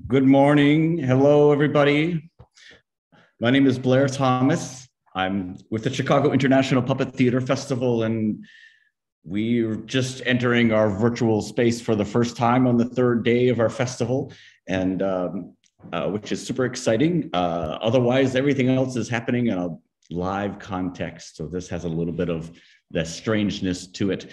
Good morning. Hello, everybody. My name is Blair Thomas. I'm with the Chicago International Puppet Theater Festival, and we're just entering our virtual space for the first time on the third day of our festival, and which is super exciting. Otherwise, everything else is happening in a live context, so this has a little bit of the strangeness to it.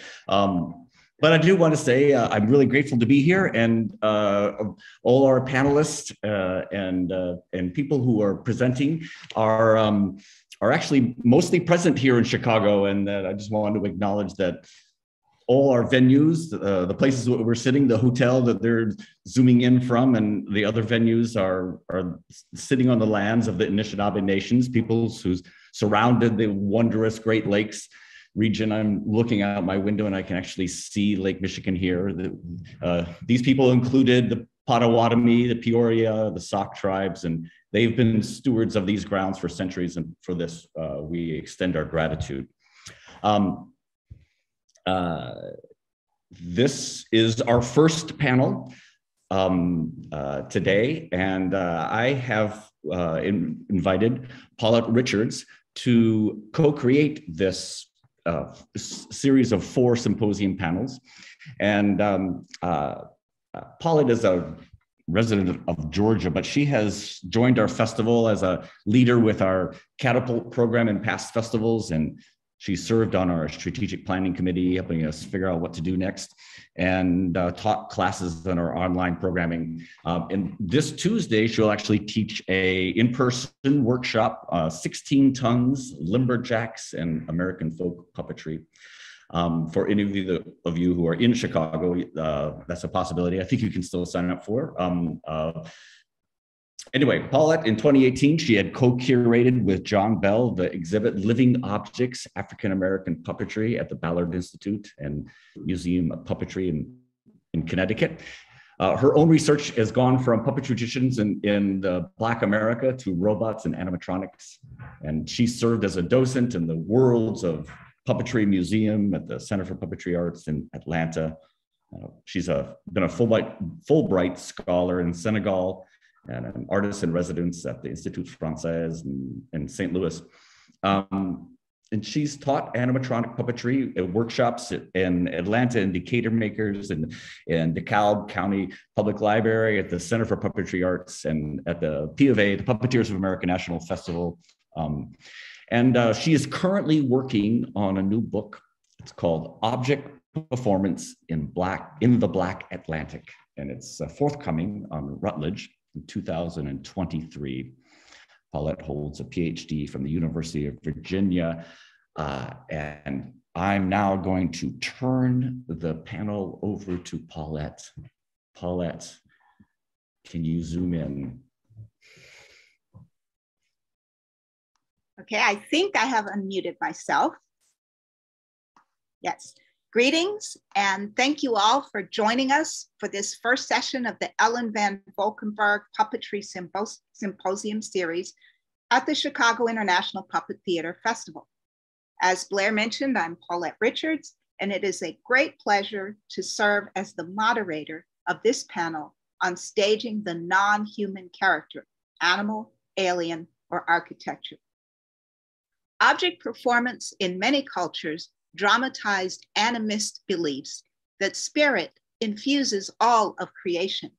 But I do want to say I'm really grateful to be here, and all our panelists and people who are presenting are actually mostly present here in Chicago, and I just wanted to acknowledge that all our venues, the places where we're sitting, the hotel that they're zooming in from, and the other venues are sitting on the lands of the Anishinaabe nations, peoples who's surrounded the wondrous Great Lakes region. I'm looking out my window and I can actually see Lake Michigan here. These people included the Potawatomi, the Peoria, the Sauk tribes, and they've been stewards of these grounds for centuries, and for this, we extend our gratitude. This is our first panel today, and I have invited Paulette Richards to co-create this series of 4 symposium panels. And Paulette is a resident of Georgia, but she has joined our festival as a leader with our Catapult program in past festivals, and she served on our strategic planning committee, helping us figure out what to do next, and taught classes on our online programming. And this Tuesday, she'll actually teach a in-person workshop, 16 tongues, lumberjacks, and American folk puppetry. For any of you who are in Chicago, that's a possibility. I think you can still sign up for. Anyway, Paulette, in 2018, she had co-curated with John Bell the exhibit Living Objects, African-American Puppetry at the Ballard Institute and Museum of Puppetry in Connecticut. Her own research has gone from puppet traditions in the Black America to robots and animatronics. And she served as a docent in the Worlds of Puppetry Museum at the Center for Puppetry Arts in Atlanta. She's been a Fulbright scholar in Senegal, and an artist in residence at the Institut Français in St. Louis. And she's taught animatronic puppetry at workshops in Atlanta in Decatur Makers and in DeKalb County Public Library, at the Center for Puppetry Arts, and at the P of A, the Puppeteers of America National Festival. And she is currently working on a new book. It's called Object Performance in the Black Atlantic, and it's forthcoming on Routledge in 2023. Paulette holds a PhD from the University of Virginia. And I'm now going to turn the panel over to Paulette. Paulette, can you zoom in? Okay, I think I have unmuted myself. Yes. Greetings, and thank you all for joining us for this first session of the Ellen Van Volkenburg Puppetry Symposium series at the Chicago International Puppet Theater Festival. As Blair mentioned, I'm Paulette Richards, and it is a great pleasure to serve as the moderator of this panel on staging the non-human character, animal, alien, or architecture. Object performance in many cultures dramatized animist beliefs that spirit infuses all of creation.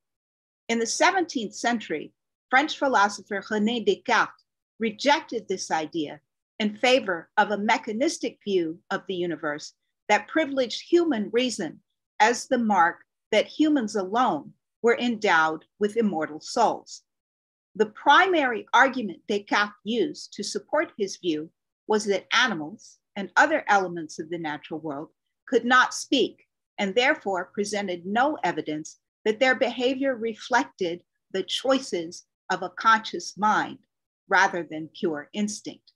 In the 17th century, French philosopher René Descartes rejected this idea in favor of a mechanistic view of the universe that privileged human reason as the mark that humans alone were endowed with immortal souls. The primary argument Descartes used to support his view was that animals and other elements of the natural world could not speak, and therefore presented no evidence that their behavior reflected the choices of a conscious mind rather than pure instinct.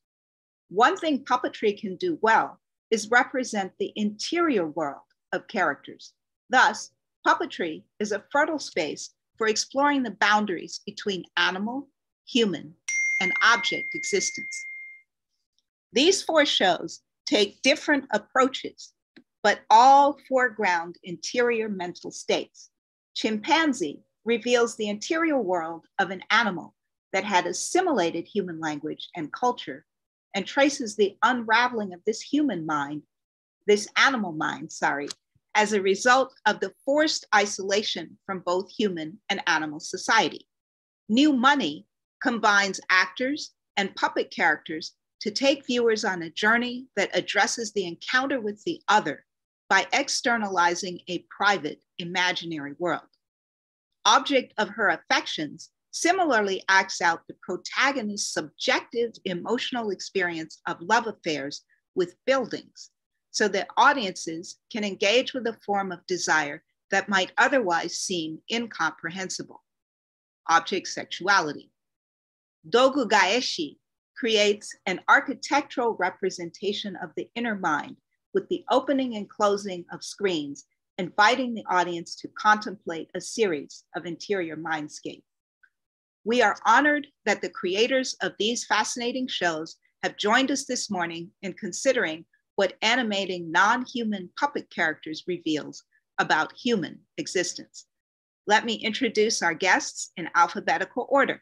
One thing puppetry can do well is represent the interior world of characters. Thus, puppetry is a fertile space for exploring the boundaries between animal, human, and object existence. These 4 shows take different approaches, but all foreground interior mental states. Chimpanzee reveals the interior world of an animal that had assimilated human language and culture, and traces the unraveling of this animal mind, as a result of the forced isolation from both human and animal society. New Mony combines actors and puppet characters to take viewers on a journey that addresses the encounter with the other by externalizing a private imaginary world. Object of Her Affections similarly acts out the protagonist's subjective emotional experience of love affairs with buildings, so that audiences can engage with a form of desire that might otherwise seem incomprehensible. Object Sexuality. Dogugaeshi creates an architectural representation of the inner mind with the opening and closing of screens, inviting the audience to contemplate a series of interior mindscapes. We are honored that the creators of these fascinating shows have joined us this morning in considering what animating non-human puppet characters reveals about human existence. Let me introduce our guests in alphabetical order.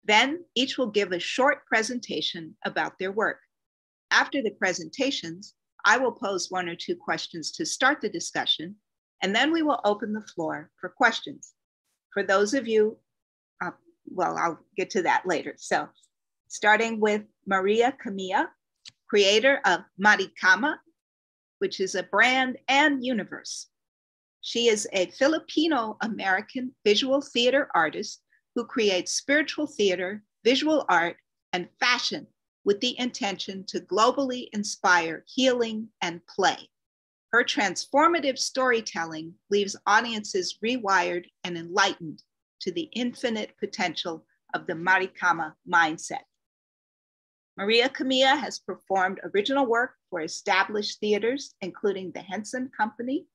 Then each will give a short presentation about their work. After the presentations, I will pose one or two questions to start the discussion, and then we will open the floor for questions. For those of you, well, I'll get to that later. So starting with Maria Kamiya, creator of Marikama, which is a brand and universe. She is a Filipino-American visual theater artist who creates spiritual theater, visual art, and fashion with the intention to globally inspire healing and play. Her transformative storytelling leaves audiences rewired and enlightened to the infinite potential of the Marikama mindset. Maria Kamiya has performed original work for established theaters, including the Henson Company,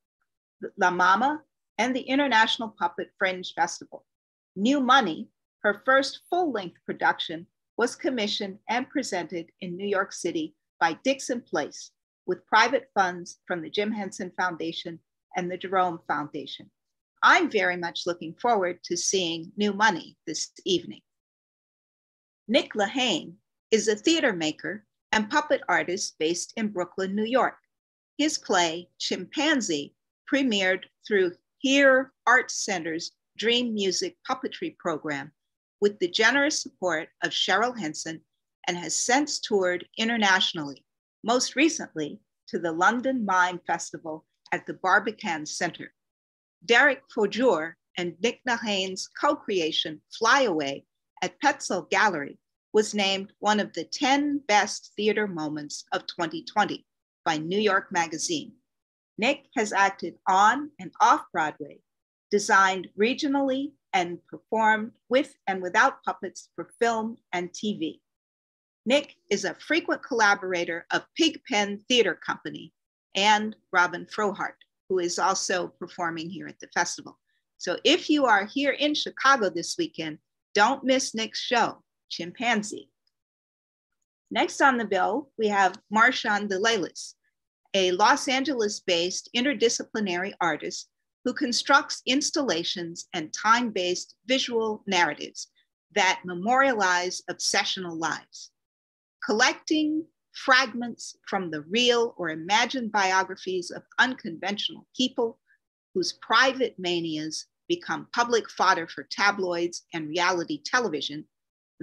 La Mama, and the International Puppet Fringe Festival. New Mony, her first full-length production, was commissioned and presented in New York City by Dixon Place with private funds from the Jim Henson Foundation and the Jerome Foundation. I'm very much looking forward to seeing New Mony this evening. Nick Lehane is a theater maker and puppet artist based in Brooklyn, New York. His play, Chimpanzee, premiered through Here Art Center's Dream Music Puppetry Program with the generous support of Cheryl Henson, and has since toured internationally, most recently to the London Mime Festival at the Barbican Center. Derek Fojour and Nick Lehane's co-creation, Fly Away, at Petzel Gallery was named one of the 10 best theater moments of 2020 by New York Magazine. Nick has acted on and off Broadway, designed regionally, and performed with and without puppets for film and TV. Nick is a frequent collaborator of Pigpen Theater Company and Robin Frohart, who is also performing here at the festival. So if you are here in Chicago this weekend, don't miss Nick's show, Chimpanzee. Next on the bill, we have Marshawn Delelus, a Los Angeles-based interdisciplinary artist who constructs installations and time-based visual narratives that memorialize obsessional lives. Collecting fragments from the real or imagined biographies of unconventional people whose private manias become public fodder for tabloids and reality television,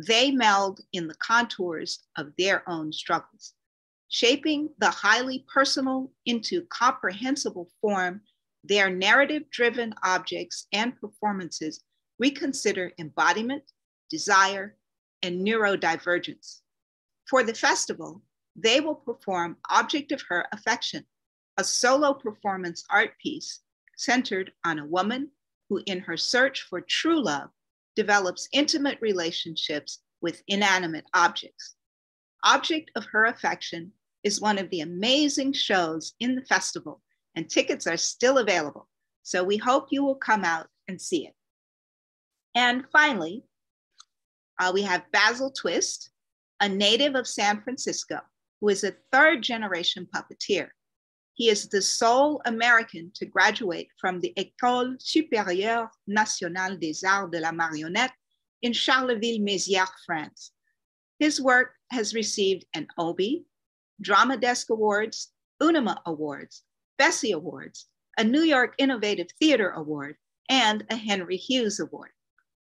they meld in the contours of their own struggles, shaping the highly personal into comprehensible form. Their narrative-driven objects and performances reconsider embodiment, desire, and neurodivergence. For the festival, they will perform Object of Her Affection, a solo performance art piece centered on a woman who, in her search for true love, develops intimate relationships with inanimate objects. Object of Her Affection is one of the amazing shows in the festival, and tickets are still available. So we hope you will come out and see it. And finally, we have Basil Twist, a native of San Francisco, who is a third-generation puppeteer. He is the sole American to graduate from the École Supérieure Nationale des Arts de la Marionnette in Charleville-Mézières, France. His work has received an Obie, Drama Desk Awards, Unima Awards, Bessie Awards, a New York Innovative Theater Award, and a Henry Hughes Award.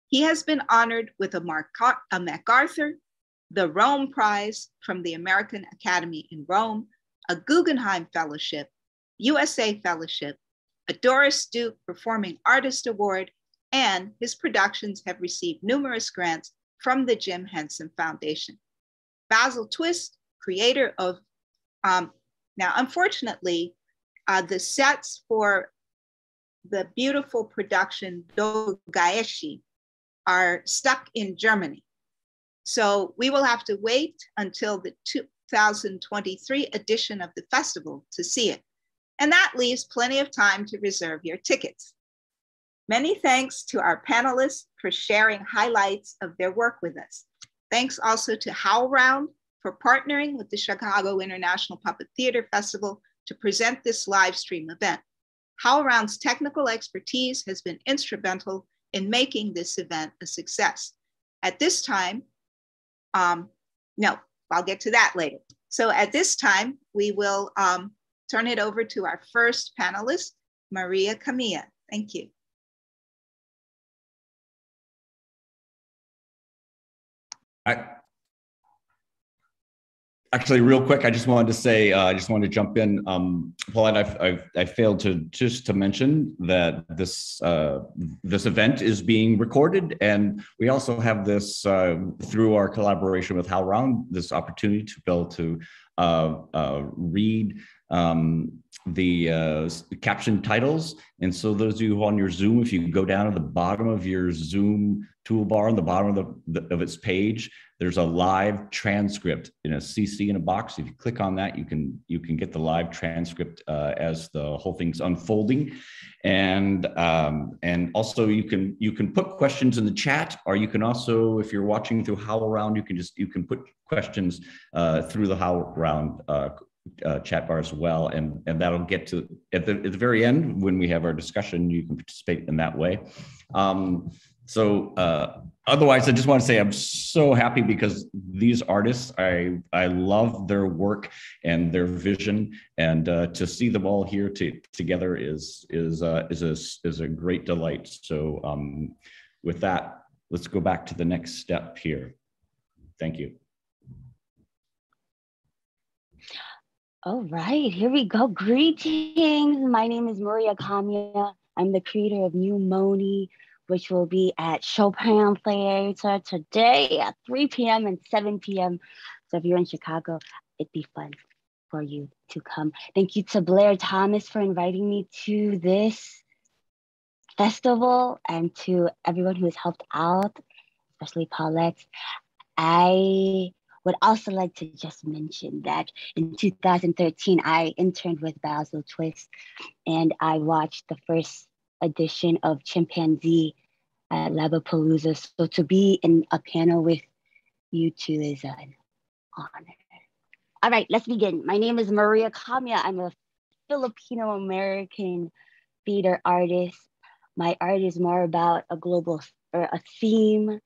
He has been honored with a MacArthur, the Rome Prize from the American Academy in Rome, a Guggenheim Fellowship, USA Fellowship, a Doris Duke Performing Artist Award, and his productions have received numerous grants from the Jim Henson Foundation. Basil Twist, creator of, now unfortunately, the sets for the beautiful production Dogugaeshi are stuck in Germany. So we will have to wait until the 2023 edition of the festival to see it. And that leaves plenty of time to reserve your tickets. Many thanks to our panelists for sharing highlights of their work with us. Thanks also to HowlRound for partnering with the Chicago International Puppet Theater Festival to present this live stream event. HowlRound's technical expertise has been instrumental in making this event a success. At this time, no, I'll get to that later. So at this time, we will turn it over to our first panelist, Maria Kamiya. Thank you. Actually, real quick, I just wanted to say, I just wanted to jump in. Paulette, I failed to mention that this this event is being recorded, and we also have this through our collaboration with HowlRound, this opportunity to be able to read the caption titles. And so those of you on your Zoom, if you go down to the bottom of your Zoom toolbar on the bottom of its page, there's a live transcript in a CC in a box. If you click on that, you can get the live transcript as the whole thing's unfolding. And also you can put questions in the chat, or you can also, if you're watching through HowlRound, you can put questions through the HowlRound chat bar as well, and that'll get to at the very end when we have our discussion. You can participate in that way. Otherwise, I just want to say I'm so happy because these artists, I love their work and their vision, and to see them all here together is a great delight. So with that, let's go back to the next step here. Thank you. All right, here we go. Greetings. My name is Maria Camia. I'm the creator of New Mony, which will be at Chopin Theater today at 3 p.m. and 7 p.m. So if you're in Chicago, it'd be fun for you to come. Thank you to Blair Thomas for inviting me to this festival, and to everyone who has helped out, especially Paulette. I would also like to just mention that in 2013, I interned with Basil Twist, and I watched the first edition of Chimpanzee at Labapalooza. So to be in a panel with you two is an honor. All right, let's begin. My name is Maria Camia. I'm a Filipino-American theater artist. My art is more about a global, or a theme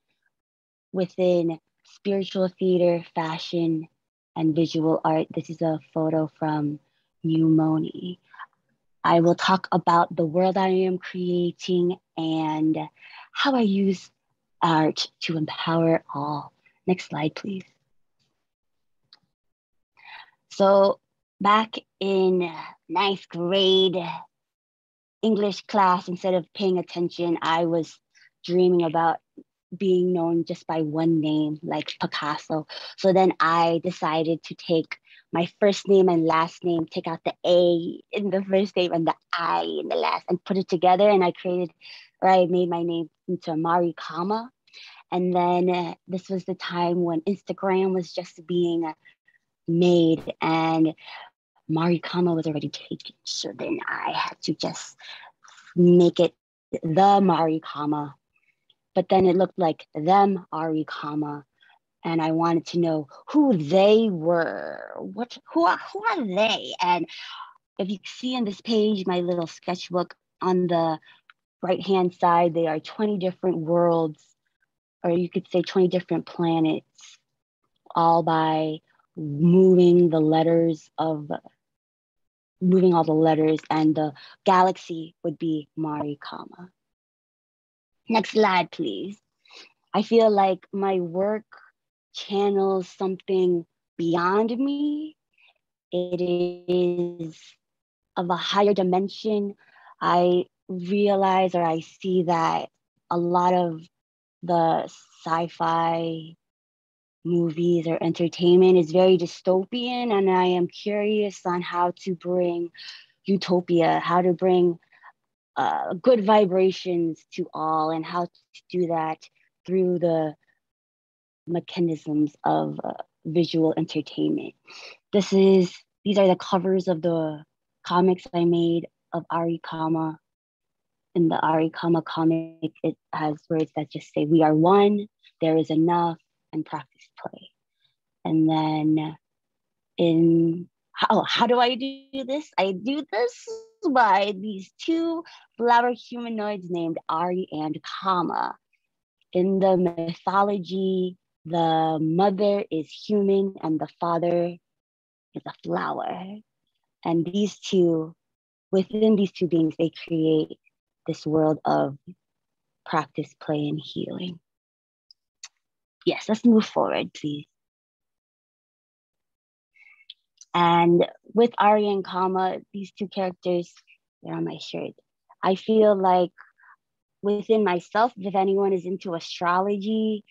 within spiritual theater, fashion, and visual art. This is a photo from New Mony. I will talk about the world I am creating and how I use art to empower all. Next slide, please. So back in 9th grade English class, instead of paying attention, I was dreaming about being known just by one name, like Picasso. So then I decided to take my first name and last name, take out the A in the first name and the I in the last, and put it together. And I made my name into Marikama. And then this was the time when Instagram was just being made, and Marikama was already taken. So then I had to just make it the Marikama. But then it looked like them Arikama, and I wanted to know who they were. Who are they? And if you see on this page, my little sketchbook, on the right-hand side, they are 20 different worlds, or you could say 20 different planets, all by moving all the letters, and the galaxy would be Marikama. Next slide, please. I feel like my work channels something beyond me. It is of a higher dimension. I realize, or I see, that a lot of the sci-fi movies or entertainment is very dystopian, and I am curious on how to bring utopia, how to bring good vibrations to all, and how to do that through the mechanisms of visual entertainment. These are the covers of the comics I made of Arikama. In the Arikama comic, it has words that just say, "We are one, there is enough, and practice play." And then how do I do this? I do this by these two flower humanoids named Ari and Kama. In the mythology, the mother is human and the father is a flower. And within these two beings, they create this world of practice, play, and healing. Yes, let's move forward, please. And with Ari and Kama, these two characters, they're on my shirt. I feel like within myself, if anyone is into astrology,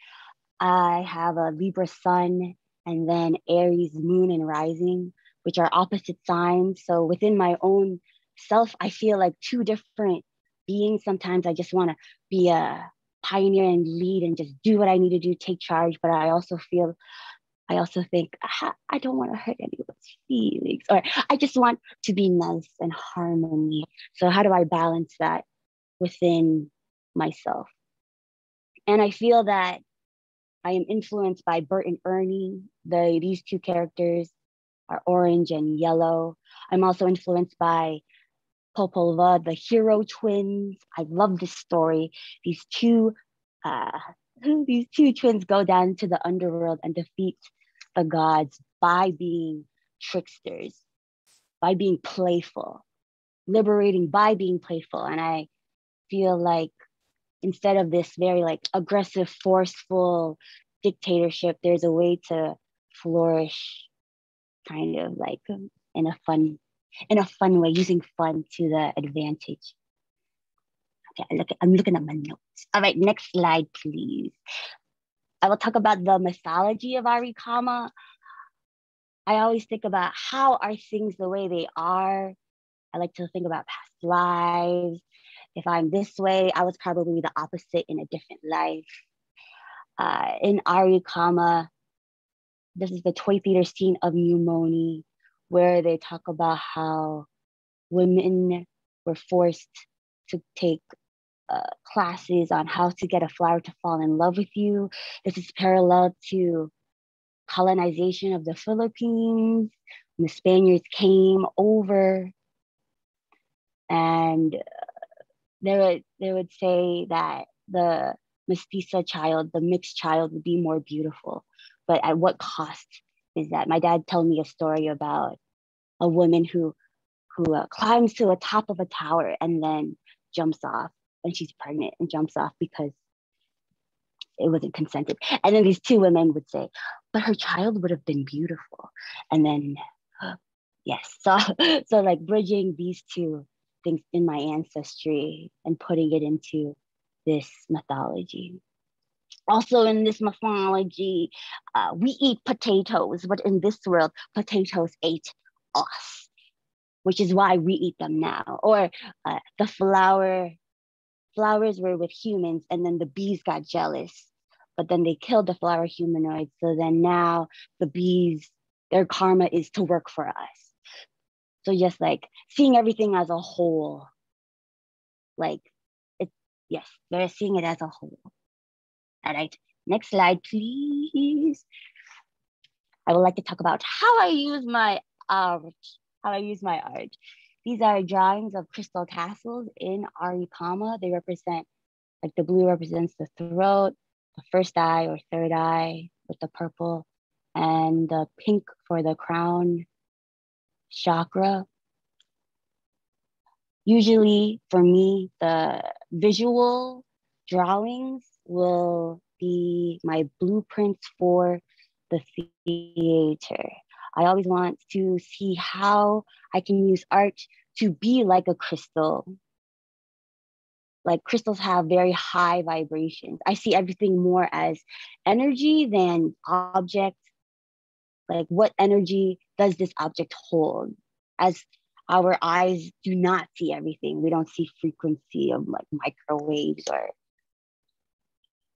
I have a Libra sun and then Aries moon and rising, which are opposite signs. So within my own self, I feel like two different beings. Sometimes I just want to be a pioneer and lead and just do what I need to do, take charge. But I also think I don't want to hurt anyone's feelings, or I just want to be nice and harmony. So how do I balance that within myself? And I feel that I am influenced by Bert and Ernie. These two characters are orange and yellow. I'm also influenced by Popova, the hero twins. I love this story. These two twins go down to the underworld and defeat the gods by being tricksters, by being playful, liberating by being playful. And I feel like instead of this very like aggressive, forceful dictatorship, there's a way to flourish kind of like in a fun way, using fun to the advantage. Okay, I'm looking at my notes. All right, next slide, please. I will talk about the mythology of Arikama. I always think about how are things the way they are. I like to think about past lives. If I'm this way, I was probably the opposite in a different life. In Arikama, this is the toy theater scene of New Mony, where they talk about how women were forced to take classes on how to get a flower to fall in love with you. This is parallel to colonization of the Philippines. When the Spaniards came over, and they would say that the mestiza child, the mixed child, would be more beautiful. But at what cost is that? My dad told me a story about a woman who climbs to the top of a tower and then jumps off, and she's pregnant and jumps off because it wasn't consented. And then these two women would say, but her child would have been beautiful. And then, yes. So like bridging these two things in my ancestry and putting it into this mythology. Also in this mythology, we eat potatoes, but in this world, potatoes ate us, which is why we eat them now. Or the flowers were with humans, and then the bees got jealous, but then they killed the flower humanoids. So then now the bees, their karma is to work for us. So just like seeing everything as a whole, like yes, they're seeing it as a whole. All right, next slide, please. I would like to talk about how I use my art how I use my art. These are drawings of crystal castles in Arikama. They represent, like the blue represents the throat, the first eye or third eye with the purple, and the pink for the crown chakra. Usually for me, the visual drawings will be my blueprints for the theater. I always want to see how I can use art to be like a crystal. Like crystals have very high vibrations. I see everything more as energy than object. Like what energy does this object hold? As our eyes do not see everything. We don't see frequency of like microwaves or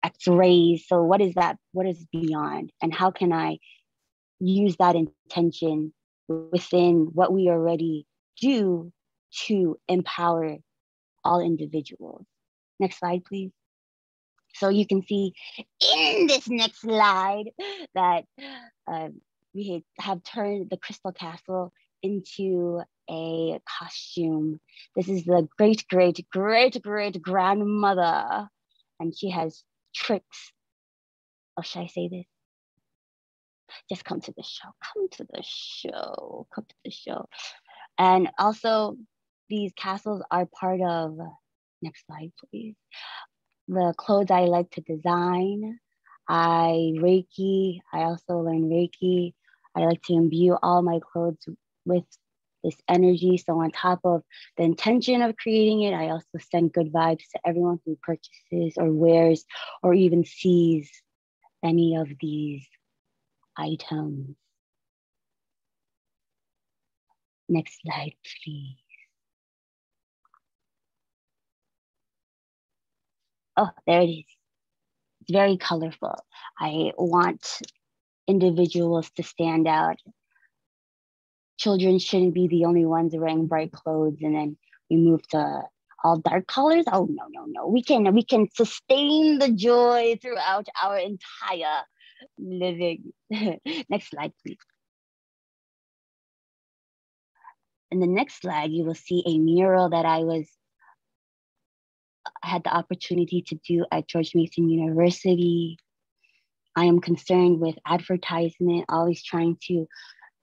X-rays. So what is that? What is beyond? And how can I use that intention within what we already do to empower all individuals? Next slide, please. So you can see in this next slide that we have turned the crystal castle into a costume. This is the great, great, great, great grandmother. And she has tricks. Oh, should I say this? Just come to the show, come to the show, come to the show. And also these castles are part of, next slide, please. The clothes I like to design. I also learn Reiki. I like to imbue all my clothes with this energy. So on top of the intention of creating it, I also send good vibes to everyone who purchases or wears or even sees any of these items. Next slide, please. Oh, there it is. It's very colorful. I want individuals to stand out. Children shouldn't be the only ones wearing bright clothes and then we move to all dark colors. Oh, no, no, no. We can sustain the joy throughout our entire living. Next slide, please. In the next slide, you will see a mural that I had the opportunity to do at George Mason University. I am concerned with advertisement, always trying to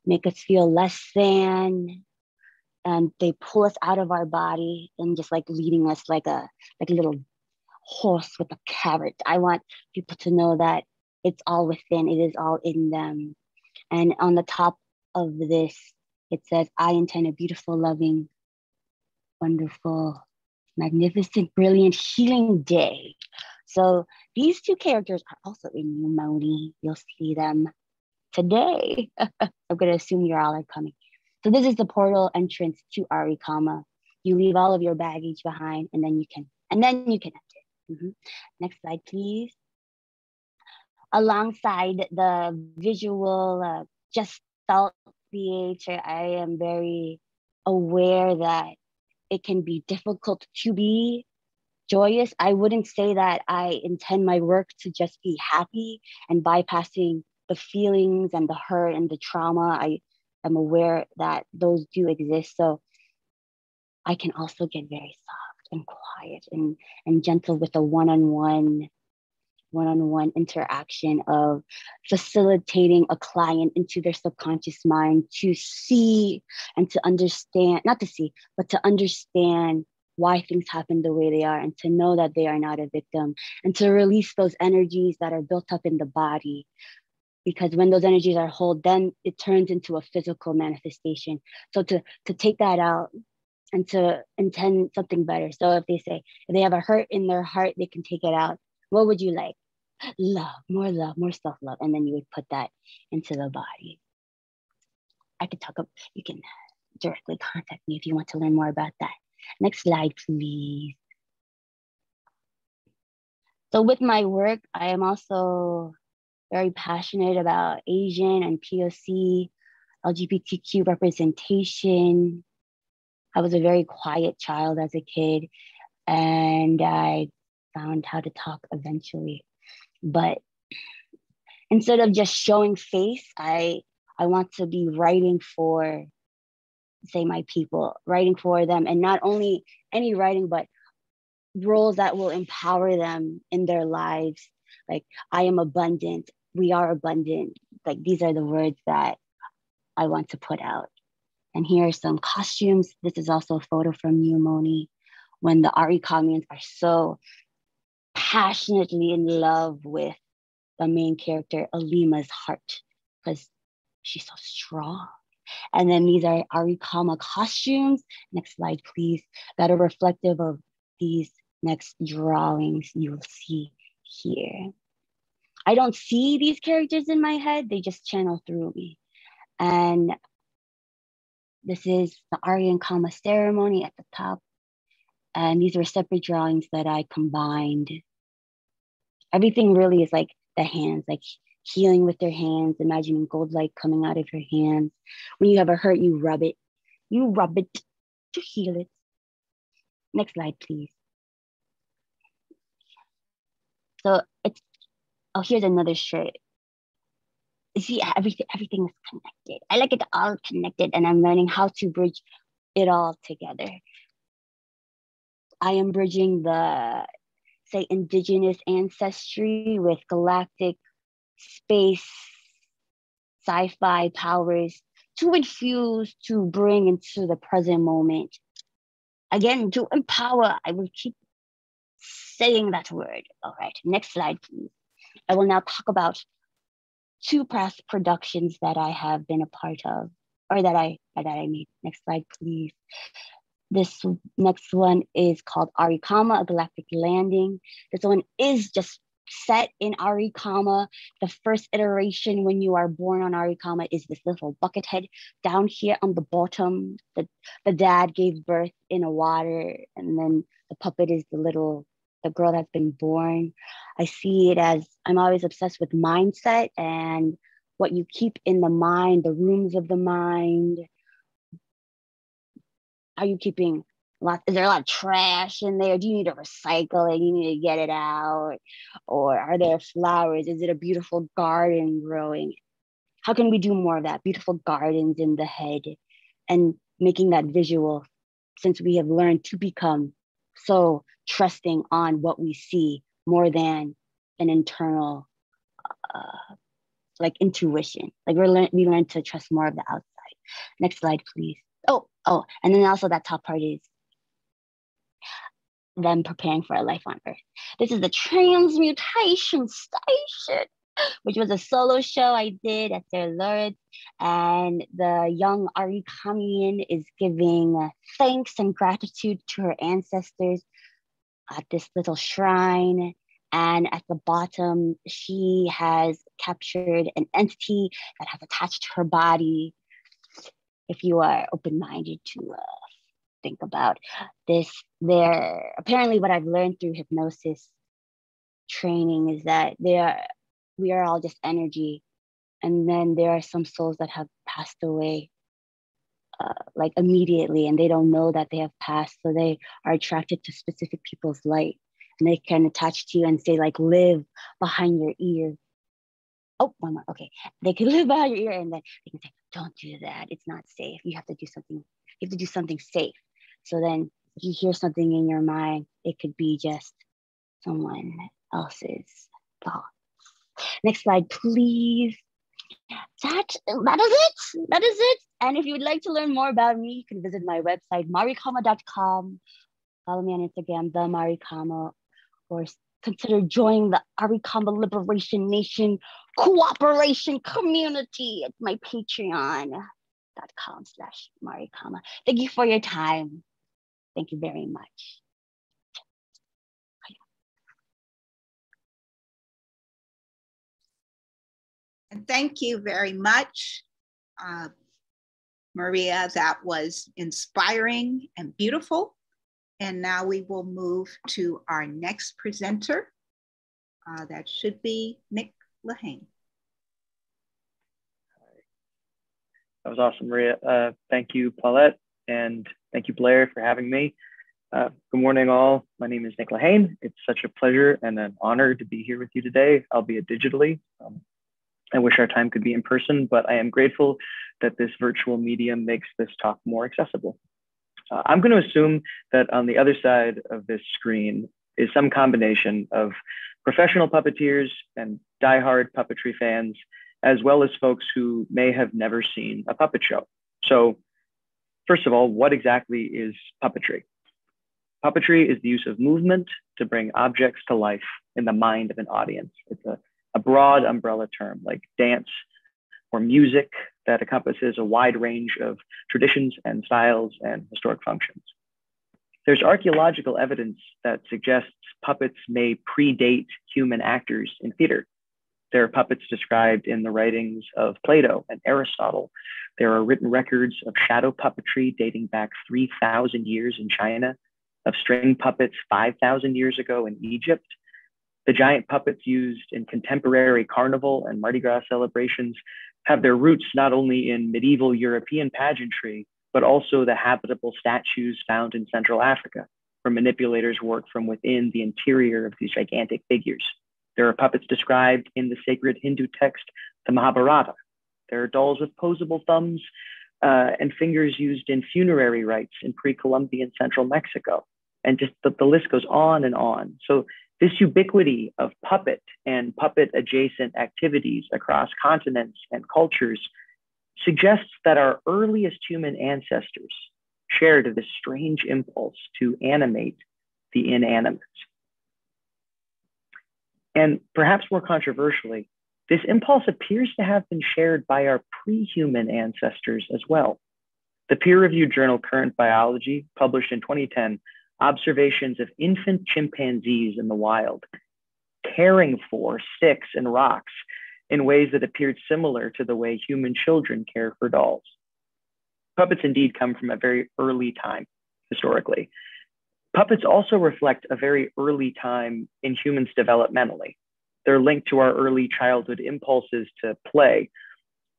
make us feel less than, and they pull us out of our body and just like leading us like a little horse with a carrot. I want people to know that it's all within, it is all in them. And on the top of this, it says, I intend a beautiful, loving, wonderful, magnificent, brilliant, healing day. So these two characters are also in New Mony. You'll see them today. I'm going to assume you're all coming. So this is the portal entrance to Arikama. You leave all of your baggage behind and then you can enter. Next slide, please. Alongside the visual gestalt theater, I am very aware that it can be difficult to be joyous. I wouldn't say that I intend my work to just be happy and bypassing the feelings and the hurt and the trauma. I am aware that those do exist. So I can also get very soft and quiet and gentle with a one-on-one interaction of facilitating a client into their subconscious mind to see and to understand, not to see, but to understand why things happen the way they are and to know that they are not a victim and to release those energies that are built up in the body. Because when those energies are held, then it turns into a physical manifestation. So to take that out and to intend something better. So if they have a hurt in their heart, they can take it out. What would you like? Love, more self-love. And then you would put that into the body. I could you can directly contact me if you want to learn more about that. Next slide, please. So with my work, I am also very passionate about Asian and POC, LGBTQ representation. I was a very quiet child as a kid, and I found how to talk eventually. But instead of just showing face, I want to be writing for say my people, writing for them, and not only any writing, but roles that will empower them in their lives. Like, I am abundant, we are abundant. Like, these are the words that I want to put out. And here are some costumes. This is also a photo from you, Mony, when the Arikamians are so passionately in love with the main character, Alima's heart, because she's so strong. And then these are Arikama costumes. Next slide, please, that are reflective of these next drawings you will see here. I don't see these characters in my head, they just channel through me. And this is the Arikama ceremony at the top. And these were separate drawings that I combined. Everything really is like the hands, like healing with their hands, imagining gold light coming out of your hands. When you have a hurt, you rub it to heal it. Next slide, please. So it's, oh, here's another shirt. You see, everything is connected. I like it all connected, and I'm learning how to bridge it all together. I am bridging the, say, indigenous ancestry with galactic space, sci-fi powers to infuse, to bring into the present moment. Again, to empower. I will keep saying that word. All right, next slide, please. I will now talk about two past productions that I have been a part of, or that I made. Next slide, please. This next one is called Arikama, A Galactic Landing. This one is just set in Arikama. The first iteration when you are born on Arikama is this little bucket head down here on the bottom. The dad gave birth in a water, and then the puppet is the girl that's been born. I see it as, I'm always obsessed with mindset and what you keep in the mind, the rooms of the mind. Are you keeping is there a lot of trash in there? Do you need to recycle it? You need to get it out? Or are there flowers? Is it a beautiful garden growing? How can we do more of that? Beautiful gardens in the head, and making that visual, since we have learned to become so trusting on what we see more than an internal like intuition. Like we learn to trust more of the outside. Next slide, please. Oh, and then also that top part is them preparing for a life on Earth. This is the Transmutation Station, which was a solo show I did at their Lourdes. And the young Arikamian is giving thanks and gratitude to her ancestors at this little shrine. And at the bottom, she has captured an entity that has attached her body. If you are open-minded to think about this, apparently what I've learned through hypnosis training is that we are all just energy. And then there are some souls that have passed away like immediately, and they don't know that they have passed. So they are attracted to specific people's light, and they can attach to you and say, like, live behind your ear. Oh, one more. Okay. They can live behind your ear, and then they can say, don't do that. It's not safe. You have to do something. You have to do something safe. So then if you hear something in your mind, it could be just someone else's thought. Next slide, please. That is it. That is it. And if you would like to learn more about me, you can visit my website, marikama.com. Follow me on Instagram, the Marikama, or consider joining the Arikama Liberation Nation Cooperation Community at my patreon.com/Marikama. Thank you for your time. Thank you very much. And thank you very much, Maria. That was inspiring and beautiful. And now we will move to our next presenter. That should be Nick Lehane. That was awesome, Maria. Thank you, Paulette, and thank you, Blair, for having me. Good morning, all. My name is Nick Lehane. It's such a pleasure and an honor to be here with you today, albeit digitally. I wish our time could be in person, but I am grateful that this virtual medium makes this talk more accessible. I'm going to assume that on the other side of this screen is some combination of professional puppeteers and diehard puppetry fans, as well as folks who may have never seen a puppet show. So first of all, what exactly is puppetry? Puppetry is the use of movement to bring objects to life in the mind of an audience. It's a broad umbrella term like dance or music that encompasses a wide range of traditions and styles and historic functions. There's archaeological evidence that suggests puppets may predate human actors in theater. There are puppets described in the writings of Plato and Aristotle. There are written records of shadow puppetry dating back 3,000 years in China, of string puppets 5,000 years ago in Egypt. The giant puppets used in contemporary carnival and Mardi Gras celebrations have their roots not only in medieval European pageantry, but also the habitable statues found in Central Africa, where manipulators work from within the interior of these gigantic figures. There are puppets described in the sacred Hindu text, the Mahabharata. There are dolls with posable thumbs and fingers used in funerary rites in pre-Columbian central Mexico. And just the list goes on and on. So this ubiquity of puppet and puppet adjacent activities across continents and cultures suggests that our earliest human ancestors shared this strange impulse to animate the inanimate. And perhaps more controversially, this impulse appears to have been shared by our pre-human ancestors as well. The peer-reviewed journal Current Biology published in 2010 observations of infant chimpanzees in the wild, caring for sticks and rocks in ways that appeared similar to the way human children care for dolls. Puppets indeed come from a very early time, historically. Puppets also reflect a very early time in humans developmentally. They're linked to our early childhood impulses to play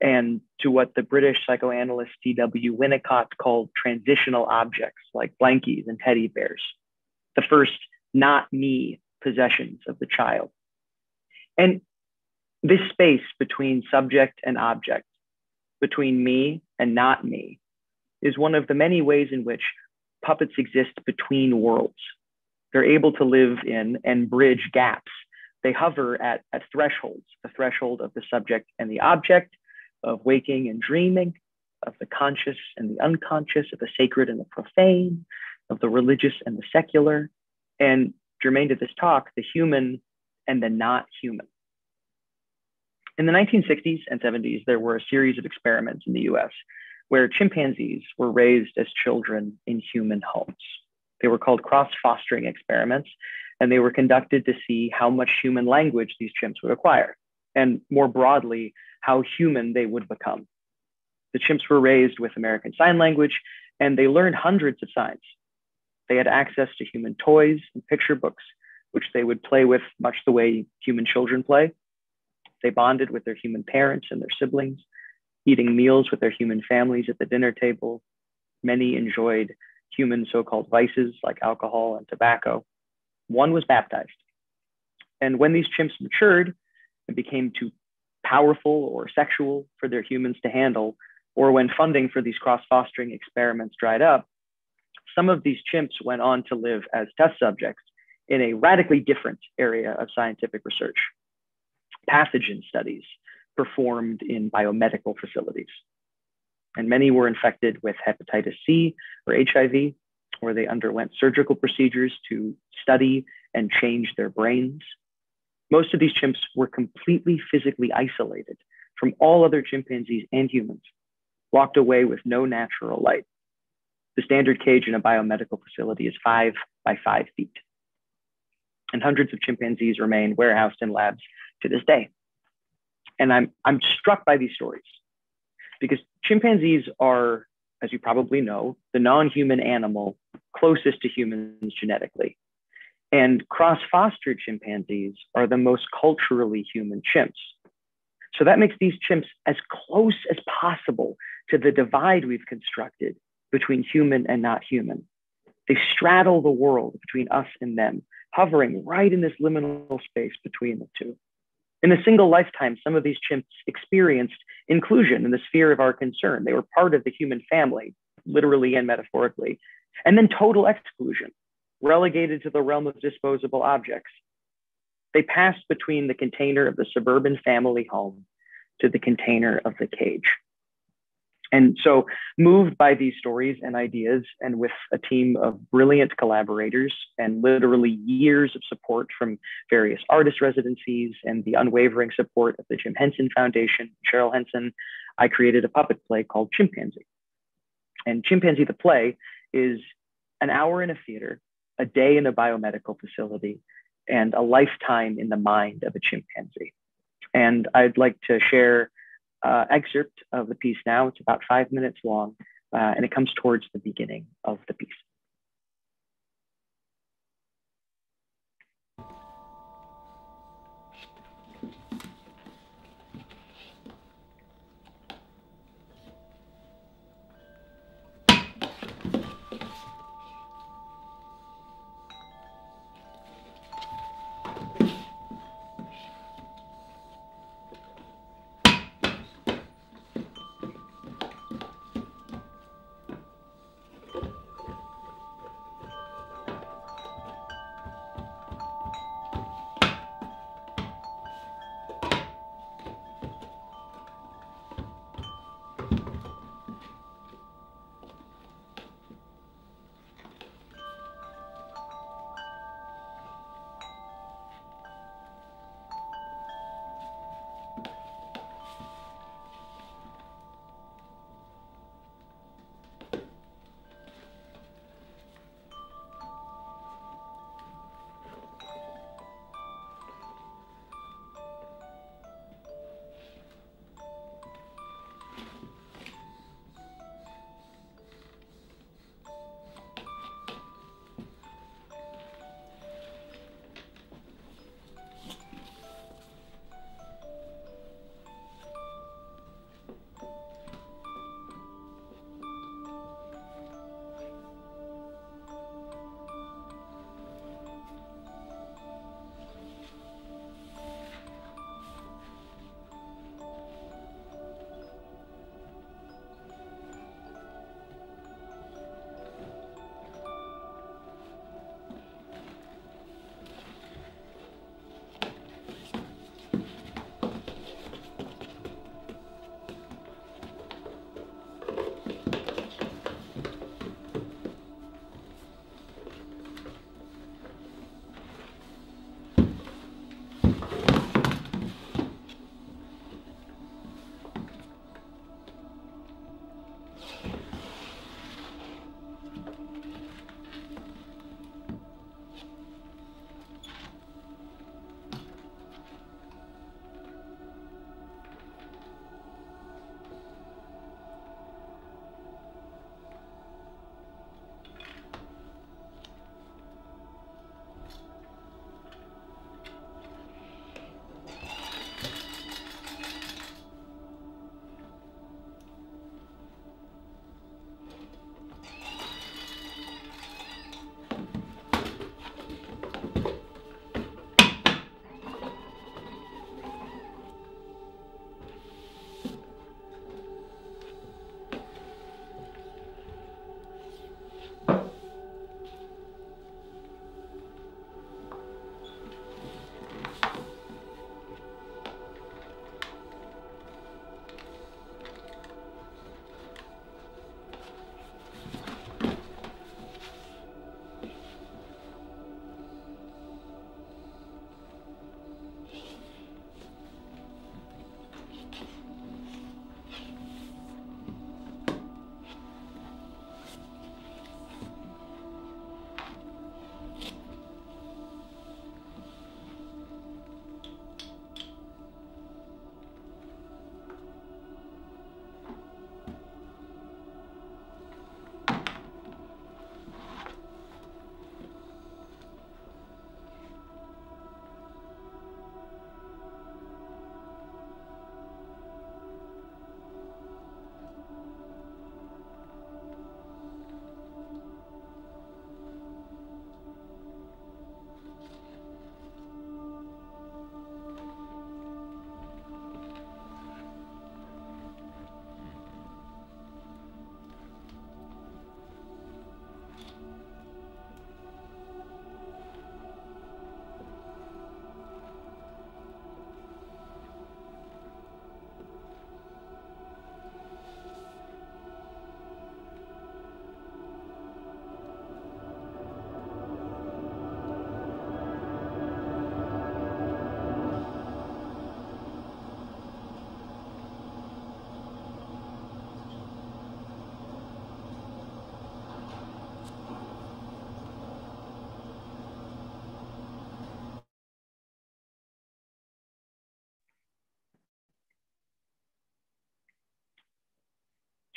and to what the British psychoanalyst C.W. Winnicott called transitional objects like blankies and teddy bears, the first not me possessions of the child. And this space between subject and object, between me and not me, is one of the many ways in which puppets exist between worlds. They're able to live in and bridge gaps. They hover at thresholds, the threshold of the subject and the object, of waking and dreaming, of the conscious and the unconscious, of the sacred and the profane, of the religious and the secular, and germane to this talk, the human and the not human. In the 1960s and 70s, there were a series of experiments in the US where chimpanzees were raised as children in human homes. They were called cross-fostering experiments, and they were conducted to see how much human language these chimps would acquire, and more broadly, how human they would become. The chimps were raised with American Sign Language, and they learned hundreds of signs. They had access to human toys and picture books, which they would play with much the way human children play. They bonded with their human parents and their siblings, eating meals with their human families at the dinner table. Many enjoyed human so-called vices like alcohol and tobacco. One was baptized. And when these chimps matured and became too powerful or sexual for their humans to handle, or when funding for these cross-fostering experiments dried up, some of these chimps went on to live as test subjects in a radically different area of scientific research: pathogen studies performed in biomedical facilities. And many were infected with hepatitis C or HIV, where they underwent surgical procedures to study and change their brains. Most of these chimps were completely physically isolated from all other chimpanzees and humans, locked away with no natural light. The standard cage in a biomedical facility is 5 by 5 feet. And hundreds of chimpanzees remain warehoused in labs to this day. And I'm struck by these stories because chimpanzees are, as you probably know, the non-human animal closest to humans genetically. And cross-fostered chimpanzees are the most culturally human chimps. So that makes these chimps as close as possible to the divide we've constructed between human and not human. They straddle the world between us and them, hovering right in this liminal space between the two. In a single lifetime, some of these chimps experienced inclusion in the sphere of our concern. They were part of the human family, literally and metaphorically, and then total exclusion, relegated to the realm of disposable objects. They passed between the container of the suburban family home to the container of the cage. And so, moved by these stories and ideas, and with a team of brilliant collaborators and literally years of support from various artist residencies and the unwavering support of the Jim Henson Foundation, Cheryl Henson, I created a puppet play called Chimpanzee. And Chimpanzee the play is an hour in a theater, a day in a biomedical facility, and a lifetime in the mind of a chimpanzee. And I'd like to share excerpt of the piece now. It's about 5 minutes long, and it comes towards the beginning of the piece.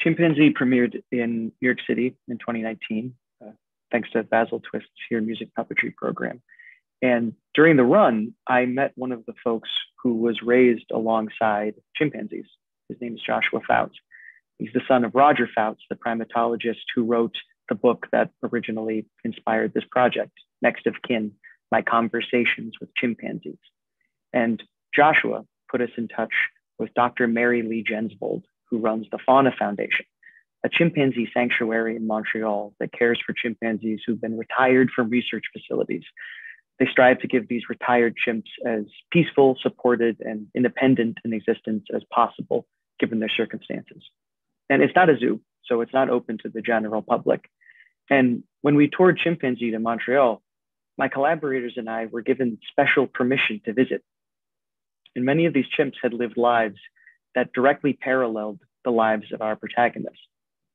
Chimpanzee premiered in New York City in 2019, thanks to Basil Twist's Here Music Puppetry program. And during the run, I met one of the folks who was raised alongside chimpanzees. His name is Joshua Fouts. He's the son of Roger Fouts, the primatologist who wrote the book that originally inspired this project, Next of Kin, My Conversations with Chimpanzees. And Joshua put us in touch with Dr. Mary Lee Jensvold, who runs the Fauna Foundation, a chimpanzee sanctuary in Montreal that cares for chimpanzees who've been retired from research facilities. They strive to give these retired chimps as peaceful, supported, and independent in existence as possible, given their circumstances. And it's not a zoo, so it's not open to the general public. And when we toured Chimpanzee to Montreal, my collaborators and I were given special permission to visit. And many of these chimps had lived lives that directly paralleled the lives of our protagonists.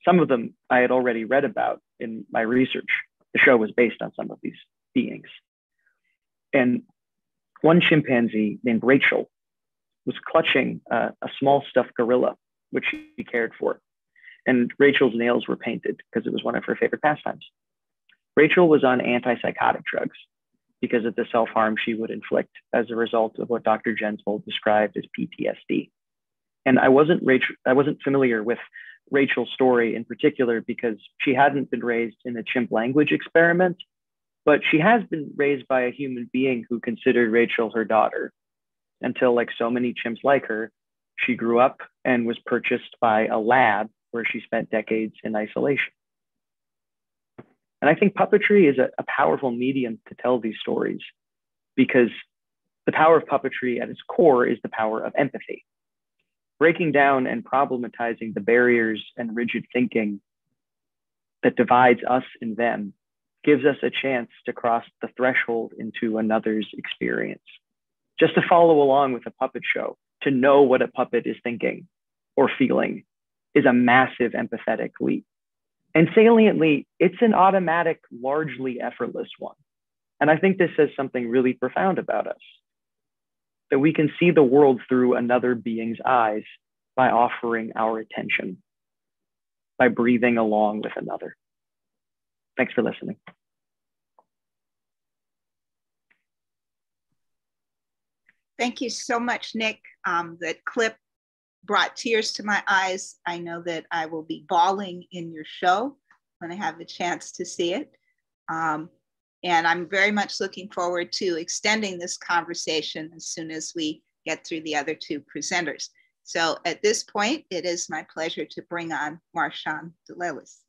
Some of them I had already read about in my research. The show was based on some of these beings. And one chimpanzee named Rachel was clutching a small stuffed gorilla, which she cared for. And Rachel's nails were painted because it was one of her favorite pastimes. Rachel was on antipsychotic drugs because of the self-harm she would inflict as a result of what Dr. Jensvold described as PTSD. And I wasn't familiar with Rachel's story in particular because she hadn't been raised in a chimp language experiment, but she has been raised by a human being who considered Rachel her daughter until, like so many chimps like her, she grew up and was purchased by a lab where she spent decades in isolation. And I think puppetry is a powerful medium to tell these stories because the power of puppetry at its core is the power of empathy. Breaking down and problematizing the barriers and rigid thinking that divides us and them gives us a chance to cross the threshold into another's experience. Just to follow along with a puppet show, to know what a puppet is thinking or feeling is a massive empathetic leap. And saliently, it's an automatic, largely effortless one. And I think this says something really profound about us, that we can see the world through another being's eyes by offering our attention, by breathing along with another. Thanks for listening. Thank you so much, Nick. That clip brought tears to my eyes. I know that I will be bawling in your show when I have the chance to see it. And I'm very much looking forward to extending this conversation as soon as we get through the other two presenters. So at this point, it is my pleasure to bring on Marshawn Delelus.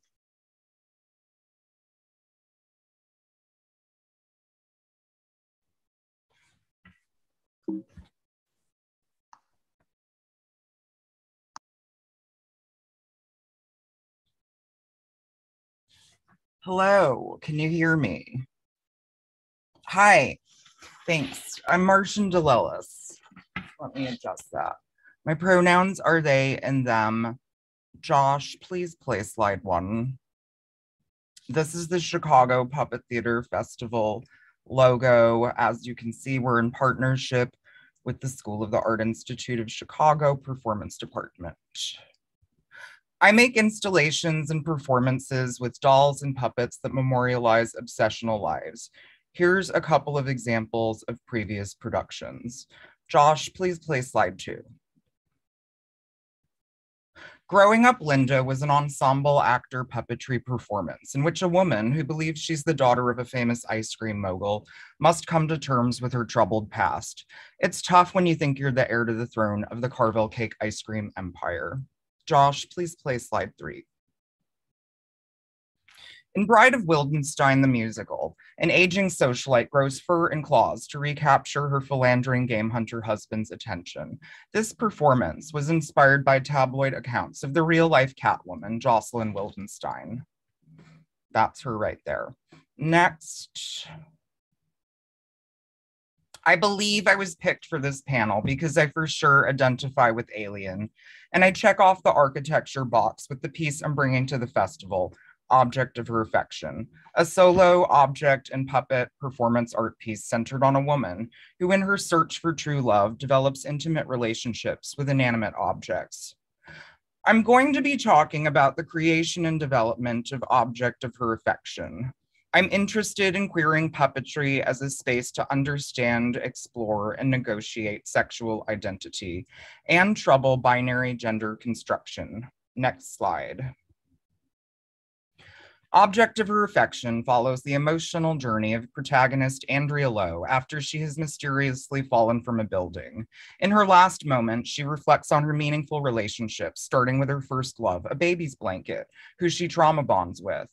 Hello, can you hear me? Hi, thanks. I'm Marshawn Delelus. Let me adjust that. My pronouns are they and them. Josh, please play slide 1. This is the Chicago Puppet Theater Festival logo. As you can see, we're in partnership with the School of the Art Institute of Chicago Performance Department. I make installations and performances with dolls and puppets that memorialize obsessional lives. Here's a couple of examples of previous productions. Josh, please play slide 2. Growing Up Linda was an ensemble actor puppetry performance in which a woman who believes she's the daughter of a famous ice cream mogul must come to terms with her troubled past. It's tough when you think you're the heir to the throne of the Carvel Cake ice cream empire. Josh, please play slide 3. In Bride of Wildenstein, the musical, an aging socialite grows fur and claws to recapture her philandering game hunter husband's attention. This performance was inspired by tabloid accounts of the real-life Catwoman, Jocelyn Wildenstein. That's her right there. Next. I believe I was picked for this panel because I for sure identify with Alien, and I check off the architecture box with the piece I'm bringing to the festival, Object of Her Affection, a solo object and puppet performance art piece centered on a woman who, in her search for true love, develops intimate relationships with inanimate objects. I'm going to be talking about the creation and development of object of her affection. I'm interested in queering puppetry as a space to understand, explore, and negotiate sexual identity and trouble binary gender construction. Next slide. Object of her affection follows the emotional journey of protagonist Andrea Lowe after she has mysteriously fallen from a building. In her last moment, she reflects on her meaningful relationships, starting with her first love, a baby's blanket, who she trauma bonds with.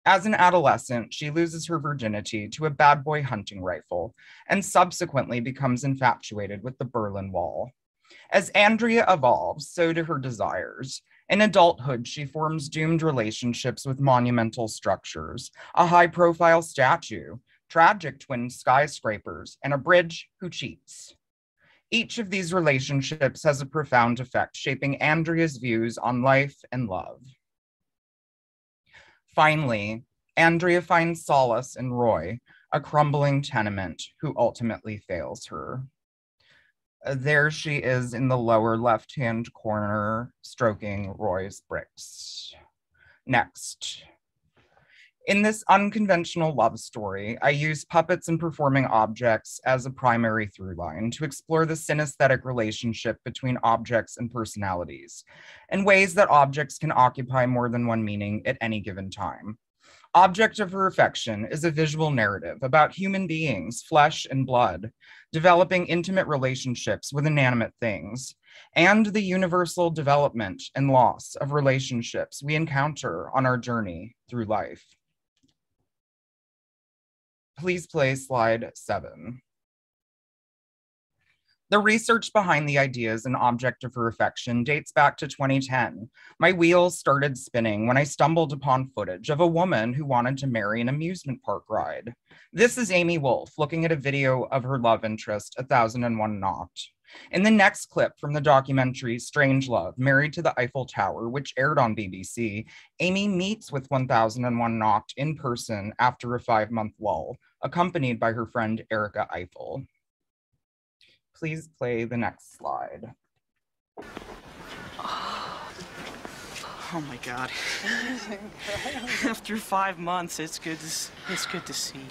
As an adolescent, she loses her virginity to a bad boy hunting rifle and subsequently becomes infatuated with the Berlin Wall. As Andrea evolves, so do her desires. In adulthood, she forms doomed relationships with monumental structures, a high-profile statue, tragic twin skyscrapers, and a bridge who cheats. Each of these relationships has a profound effect, shaping Andrea's views on life and love. Finally, Andrea finds solace in Roy, a crumbling tenement who ultimately fails her. There she is in the lower left-hand corner, stroking Roy's bricks. Next. In this unconventional love story, I use puppets and performing objects as a primary through line to explore the synesthetic relationship between objects and personalities, and ways that objects can occupy more than one meaning at any given time. Object of her affection is a visual narrative about human beings, flesh and blood, developing intimate relationships with inanimate things, and the universal development and loss of relationships we encounter on our journey through life. Please play slide 7. The research behind the ideas and object of her affection dates back to 2010. My wheels started spinning when I stumbled upon footage of a woman who wanted to marry an amusement park ride. This is Amy Wolf looking at a video of her love interest, 1001 Knocked. In the next clip from the documentary Strange Love, Married to the Eiffel Tower, which aired on BBC, Amy meets with 1001 Knocked in person after a 5-month lull, accompanied by her friend Erica Eiffel. Please play the next slide. Oh my God. After 5 months, it's good to see you.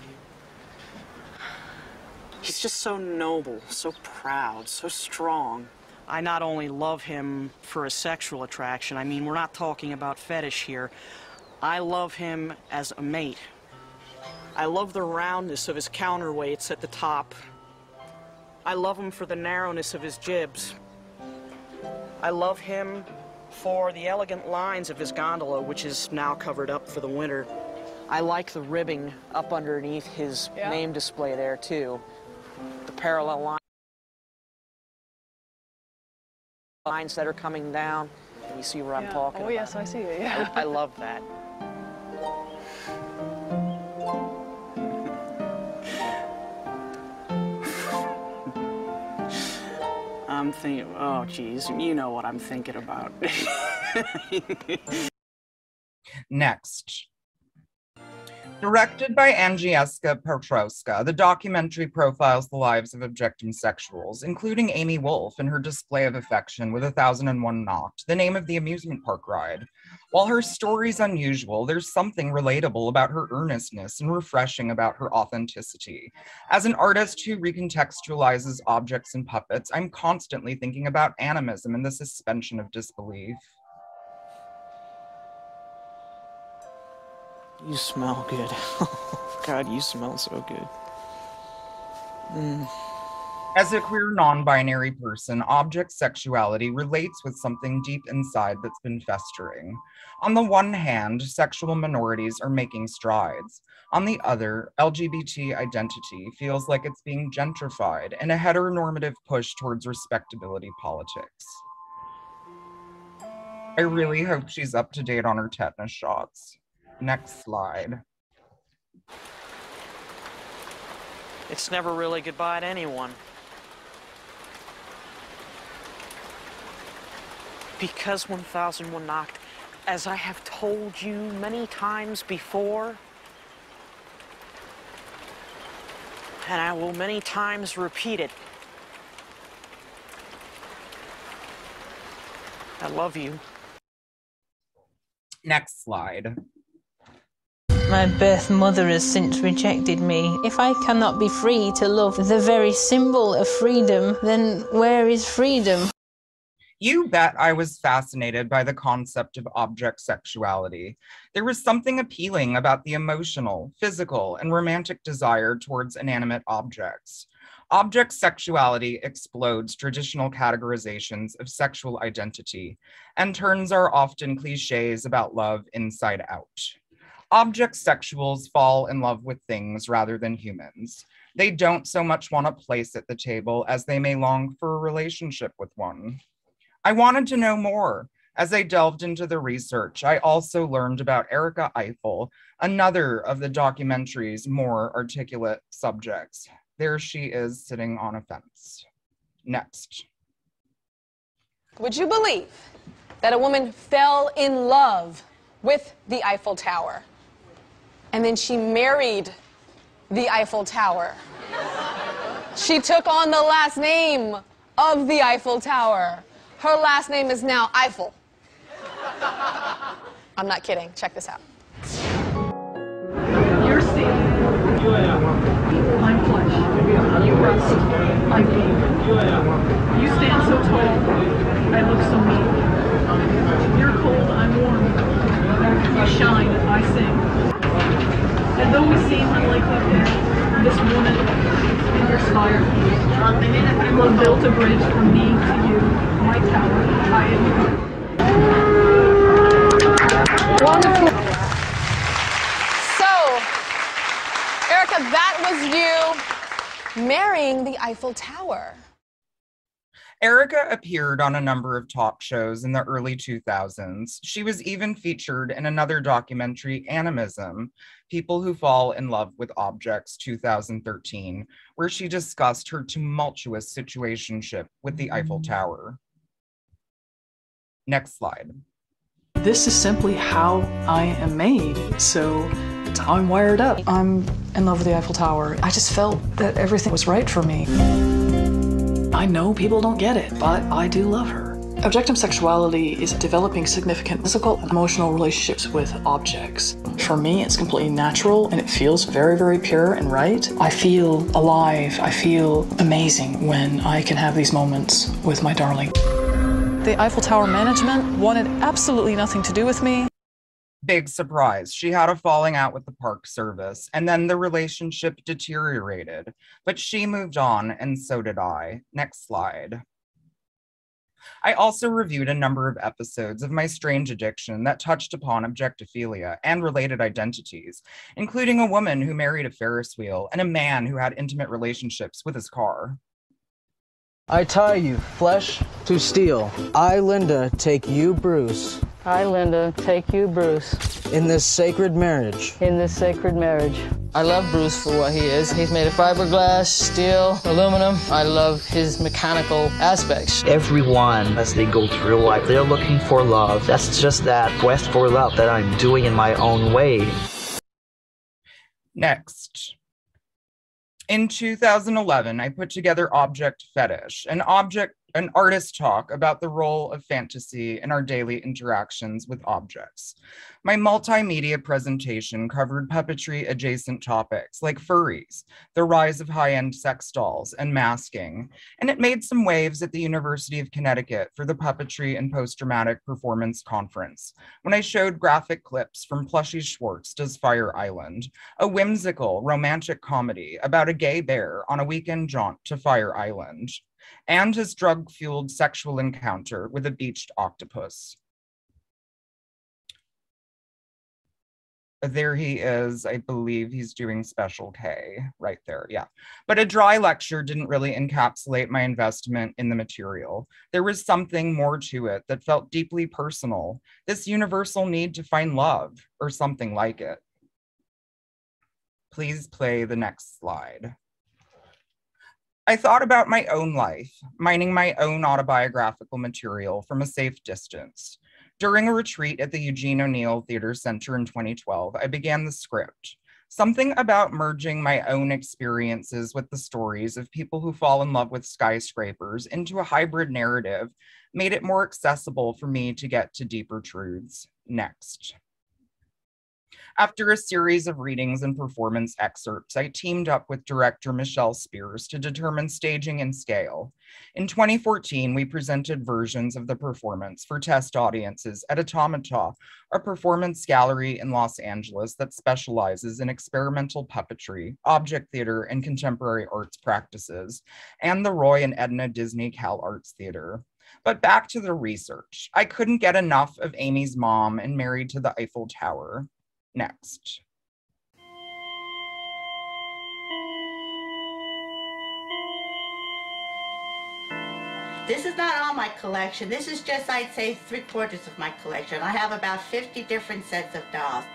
He's just so noble, so proud, so strong. I not only love him for a sexual attraction, I mean, we're not talking about fetish here. I love him as a mate. I love the roundness of his counterweights at the top. I love him for the narrowness of his jibs. I love him for the elegant lines of his gondola, which is now covered up for the winter. I like the ribbing up underneath his name display there, too. The parallel lines that are coming down. Can you see where I'm talking about? Yes, I see it, yeah. I love that. I'm thinking, oh geez, you know what I'm thinking about. Next. Directed by Agnieszka Piotrowska, the documentary profiles the lives of objectum sexuals, including Amy Wolf and her display of affection with 1001 Knocked, the name of the amusement park ride. While her story's unusual, there's something relatable about her earnestness and refreshing about her authenticity. As an artist who recontextualizes objects and puppets, I'm constantly thinking about animism and the suspension of disbelief. You smell good. God, you smell so good. As a queer non-binary person, object sexuality relates with something deep inside that's been festering. On the one hand, sexual minorities are making strides. On the other, LGBT identity feels like it's being gentrified in a heteronormative push towards respectability politics. I really hope she's up to date on her tetanus shots. Next slide. It's never really goodbye to anyone. Because 1001 Knocked, as I have told you many times before, and I will many times repeat it, I love you. Next slide. My birth mother has since rejected me. If I cannot be free to love the very symbol of freedom, then where is freedom? You bet I was fascinated by the concept of object sexuality. There was something appealing about the emotional, physical, and romantic desire towards inanimate objects. Object sexuality explodes traditional categorizations of sexual identity and turns our often cliches about love inside out. Object sexuals fall in love with things rather than humans. They don't so much want a place at the table as they may long for a relationship with one. I wanted to know more. As I delved into the research, I also learned about Erika Eiffel, another of the documentary's more articulate subjects. There she is sitting on a fence. Next. Would you believe that a woman fell in love with the Eiffel Tower? And then she married the Eiffel Tower. She took on the last name of the Eiffel Tower. Her last name is now Eiffel. I'm not kidding. Check this out. You're steel. I'm flesh. You rust. I'm beam. You stand so tall. I look so mean. You're cold. I'm warm. You shine. I sing. And though we seem unlikely pair, this woman in your spire will build a bridge from me to you, my tower, I am you. Wonderful. So, Erika, that was you marrying the Eiffel Tower. Erika appeared on a number of talk shows in the early 2000s. She was even featured in another documentary, Animism, People Who Fall in Love with Objects, 2013, where she discussed her tumultuous situationship with the Eiffel Tower. Next slide. This is simply how I am made, so it's how I'm wired up. I'm in love with the Eiffel Tower. I just felt that everything was right for me. I know people don't get it, but I do love her. Objectum sexuality is developing significant physical and emotional relationships with objects. For me, it's completely natural and it feels very, very pure and right. I feel alive, I feel amazing when I can have these moments with my darling. The Eiffel Tower management wanted absolutely nothing to do with me. Big surprise. She had a falling out with the Park Service, and then the relationship deteriorated, but she moved on, and so did I. Next slide. I also reviewed a number of episodes of My Strange Addiction that touched upon objectophilia and related identities, including a woman who married a Ferris wheel and a man who had intimate relationships with his car. I tie you, flesh to steel. I, Linda, take you, Bruce. I, Linda, take you, Bruce. In this sacred marriage. In this sacred marriage. I love Bruce for what he is. He's made of fiberglass, steel, aluminum. I love his mechanical aspects. Everyone, as they go through life, they're looking for love. That's just that quest for love that I'm doing in my own way. Next. In 2011, I put together Object Fetish, an artist talk about the role of fantasy in our daily interactions with objects. My multimedia presentation covered puppetry adjacent topics like furries, the rise of high-end sex dolls, and masking, and it made some waves at the University of Connecticut for the Puppetry and Post-Traumatic Performance Conference when I showed graphic clips from Plushy Schwartz Does Fire Island, a whimsical romantic comedy about a gay bear on a weekend jaunt to Fire Island, and his drug-fueled sexual encounter with a beached octopus. There he is. I believe he's doing Special K right there. Yeah. But a dry lecture didn't really encapsulate my investment in the material. There was something more to it that felt deeply personal. This universal need to find love or something like it. Please play the next slide. I thought about my own life, mining my own autobiographical material from a safe distance. During a retreat at the Eugene O'Neill Theater Center in 2012, I began the script. Something about merging my own experiences with the stories of people who fall in love with skyscrapers into a hybrid narrative made it more accessible for me to get to deeper truths. Next. After a series of readings and performance excerpts, I teamed up with director Michelle Spears to determine staging and scale. In 2014, we presented versions of the performance for test audiences at Automata, a performance gallery in Los Angeles that specializes in experimental puppetry, object theater, and contemporary arts practices, and the Roy and Edna Disney Cal Arts Theater. But back to the research. I couldn't get enough of Amy's mom and Married to the Eiffel Tower. Next. This is not all my collection. This is just, I'd say, 3/4 of my collection. I have about 50 different sets of dolls.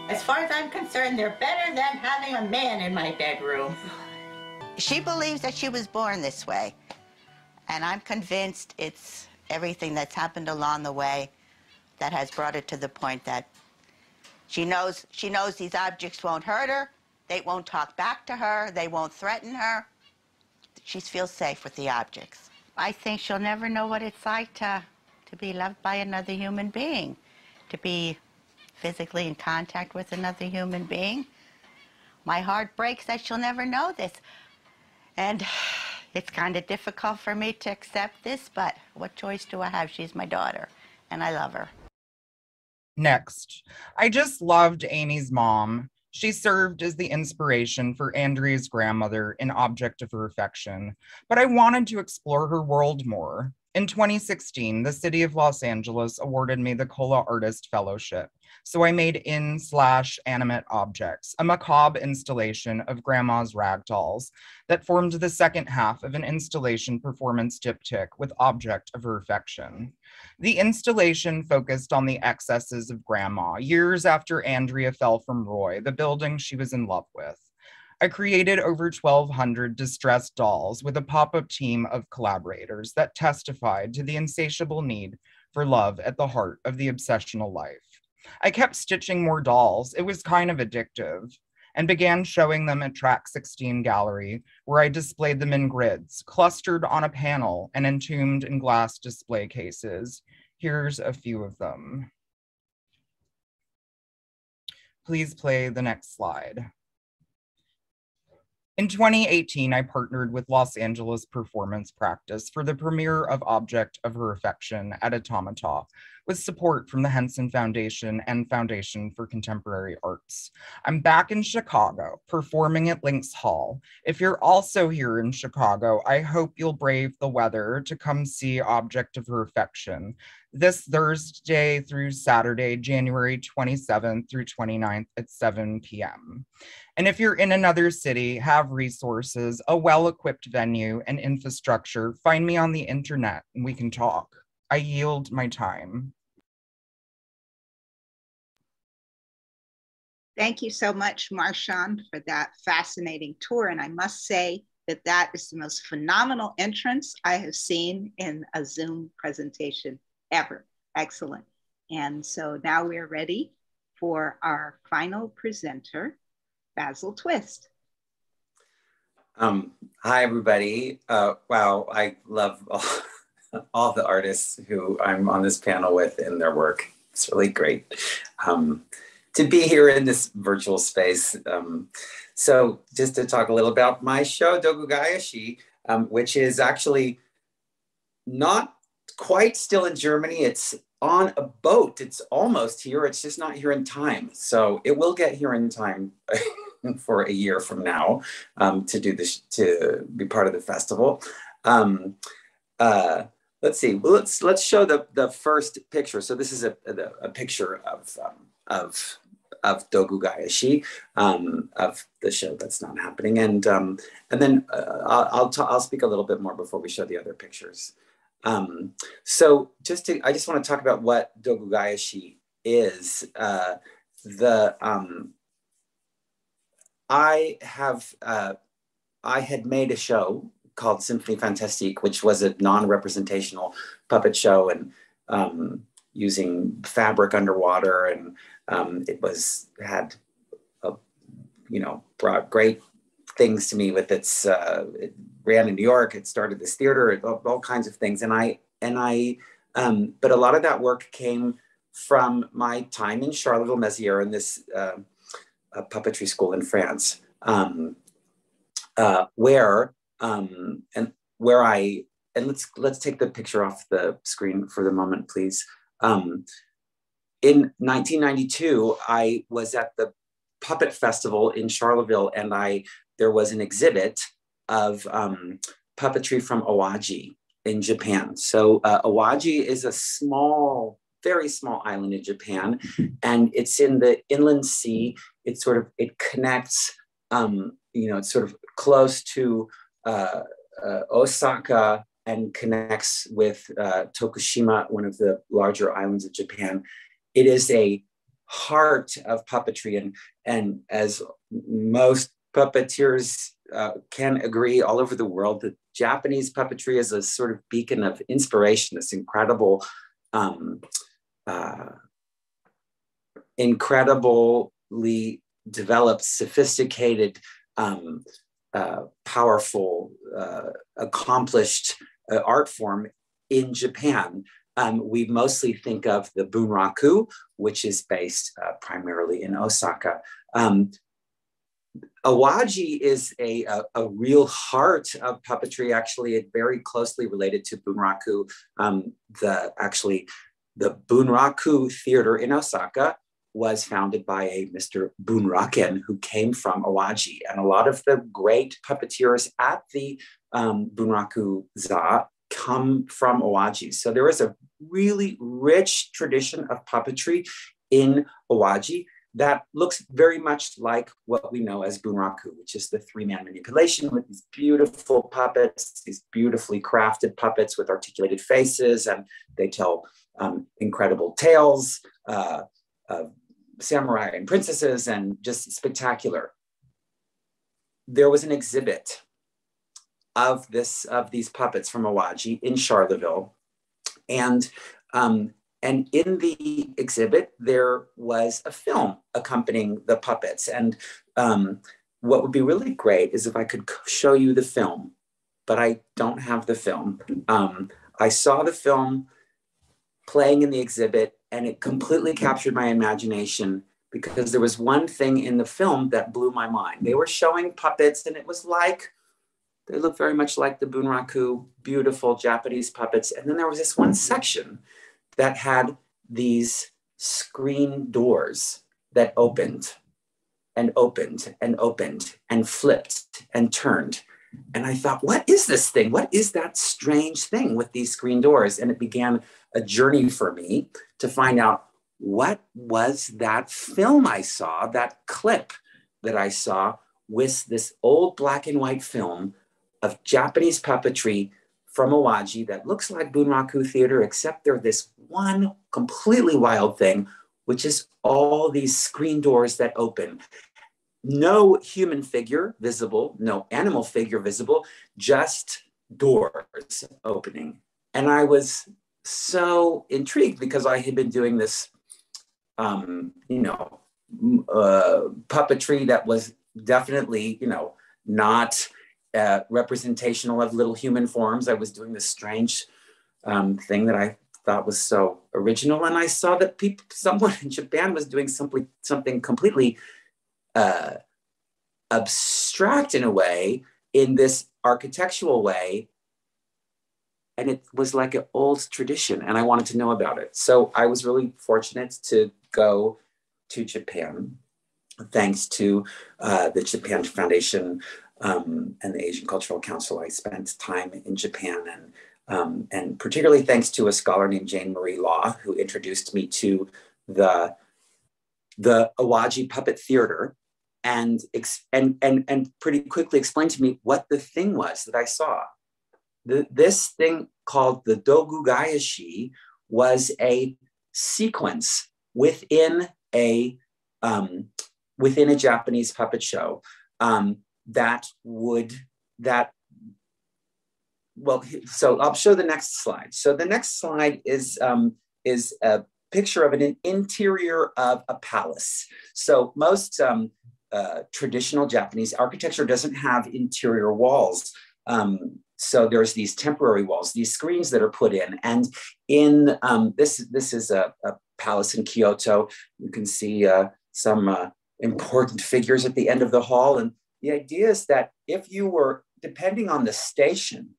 As far as I'm concerned, they're better than having a man in my bedroom. She believes that she was born this way, and I'm convinced it's everything that's happened along the way that has brought it to the point that she knows these objects won't hurt her, they won't talk back to her, they won't threaten her. She feels safe with the objects. I think she'll never know what it's like to be loved by another human being, to be physically in contact with another human being. My heart breaks that she'll never know this. And it's kind of difficult for me to accept this, but what choice do I have? She's my daughter, and I love her. Next, I just loved Amy's mom. She served as the inspiration for Andrea's grandmother, an object of her affection, but I wanted to explore her world more. In 2016, the city of Los Angeles awarded me the Kola Artist Fellowship, so I made in/animate objects, a macabre installation of Grandma's rag dolls that formed the second half of an installation performance diptych with object of her affection. The installation focused on the excesses of Grandma, years after Andrea fell from Roy, the building she was in love with. I created over 1,200 distressed dolls with a pop-up team of collaborators that testified to the insatiable need for love at the heart of the obsessional life. I kept stitching more dolls, it was kind of addictive, and began showing them at Track 16 Gallery, where I displayed them in grids, clustered on a panel and entombed in glass display cases. Here's a few of them. Please play the next slide. In 2018, I partnered with Los Angeles Performance Practice for the premiere of Object of Her Affection at Automata, with support from the Henson Foundation and Foundation for Contemporary Arts. I'm back in Chicago, performing at Lynx Hall. If you're also here in Chicago, I hope you'll brave the weather to come see Object of Her Affection this Thursday through Saturday, January 27th through 29th at 7 p.m. And if you're in another city, have resources, a well-equipped venue, and infrastructure, find me on the internet and we can talk. I yield my time. Thank you so much, Marshawn, for that fascinating tour. And I must say that that is the most phenomenal entrance I have seen in a Zoom presentation ever. Excellent. And so now we're ready for our final presenter, Basil Twist. Hi, everybody. Wow, I love all the artists who I'm on this panel with and their work. It's really great to be here in this virtual space. So just to talk a little about my show, Dogugaeshi, which is actually not quite still in Germany. It's on a boat. It's almost here. It's just not here in time. So it will get here in time for a year from now to do this, to be part of the festival. Let's see. Well, let's show the first picture. So this is a picture of Dogugaeshi, of the show that's not happening, and then I'll speak a little bit more before we show the other pictures. So I just want to talk about what Dogugaeshi is. I had made a show called Symphonie Fantastique, which was a non-representational puppet show, and using fabric underwater, and it brought great things to me with its, it ran in New York, it started this theater, all kinds of things. But a lot of that work came from my time in Charleville-Mézières in this puppetry school in France, where let's take the picture off the screen for the moment, please. In 1992, I was at the Puppet Festival in Charleville, and there was an exhibit of puppetry from Owaji in Japan. So Owaji is a very small island in Japan, and it's in the inland sea. It connects, it's sort of close to Osaka, and connects with Tokushima, one of the larger islands of Japan. It is a heart of puppetry, and as most puppeteers can agree all over the world, that Japanese puppetry is a sort of beacon of inspiration, this incredibly developed, sophisticated, powerful, accomplished art form in Japan. We mostly think of the bunraku, which is based primarily in Osaka. Owaji is a real heart of puppetry. Actually, it very closely related to bunraku. The bunraku theater in Osaka was founded by a Mr. Bunraken, who came from Owaji. And a lot of the great puppeteers at the Bunraku-za come from Owaji. So there is a really rich tradition of puppetry in Owaji that looks very much like what we know as bunraku, which is the three-man manipulation with these beautiful puppets, these beautifully crafted puppets with articulated faces, and they tell incredible tales of samurai and princesses, and just spectacular. There was an exhibit of these puppets from Owaji in Charleville, and in the exhibit there was a film accompanying the puppets. And what would be really great is if I could show you the film, but I don't have the film. I saw the film playing in the exhibit, and it completely captured my imagination, because there was one thing in the film that blew my mind. They were showing puppets, and it was like, they looked very much like the bunraku, beautiful Japanese puppets. And then there was this one section that had these screen doors that opened and opened and opened and flipped and turned. And I thought, what is this thing? What is that strange thing with these screen doors? And it began a journey for me to find out, what was that film I saw, that clip that I saw, with this old black and white film of Japanese puppetry from Owaji that looks like bunraku theater, except they're this one completely wild thing, which is all these screen doors that open. No human figure visible, no animal figure visible, just doors opening. And I was so intrigued, because I had been doing this, puppetry that was definitely, not representational of little human forms. I was doing this strange thing that I thought was so original. And I saw that someone in Japan was doing something completely abstract in a way, in this architectural way. And it was like an old tradition, and I wanted to know about it. So I was really fortunate to go to Japan, thanks to the Japan Foundation and the Asian Cultural Council. I spent time in Japan, and particularly thanks to a scholar named Jane Marie Law, who introduced me to the Owaji Puppet Theater, and pretty quickly explained to me what the thing was that I saw. This thing called the Dogugaeshi was a sequence within a Japanese puppet show so I'll show the next slide. So the next slide is is a picture of an interior of a palace. So most traditional Japanese architecture doesn't have interior walls. So there's these temporary walls, these screens that are put in. And in this is a palace in Kyoto. You can see some important figures at the end of the hall. And the idea is that if you were, depending on the station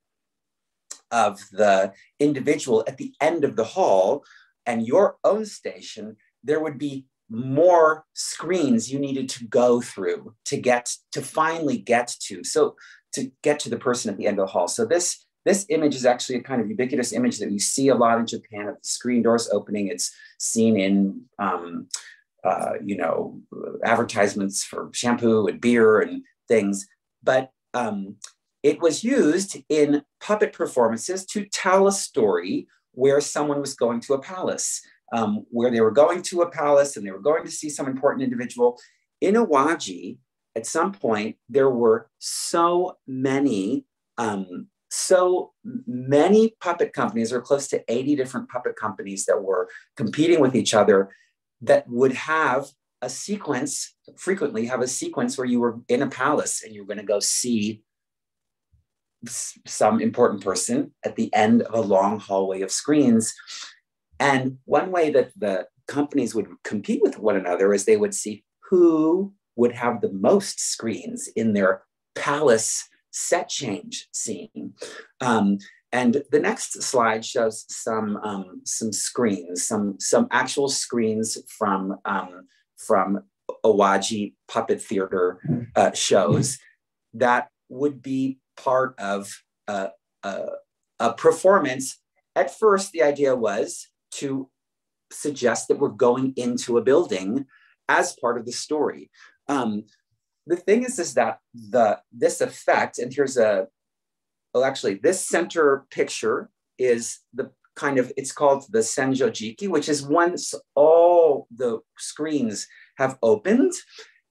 of the individual at the end of the hall and your own station, there would be more screens you needed to go through to finally get to. So to get to the person at the end of the hall. So this image is actually a kind of ubiquitous image that you see a lot in Japan of the screen doors opening. It's seen in, advertisements for shampoo and beer and things. But it was used in puppet performances to tell a story where someone was going to a palace, where they were going to a palace and they were going to see some important individual. In Owaji, at some point, there were so many puppet companies, or close to 80 different puppet companies that were competing with each other, that would have a sequence, frequently have a sequence where you were in a palace and you're going to go see some important person at the end of a long hallway of screens. And one way that the companies would compete with one another is they would see who would have the most screens in their palace set change scene. And the next slide shows some screens, some actual screens from Owaji puppet theater shows that would be part of a performance. At first, the idea was to suggest that we're going into a building as part of the story. The thing is that this effect, and here's this center picture is the kind of, it's called the Senjojiki, which is once all the screens have opened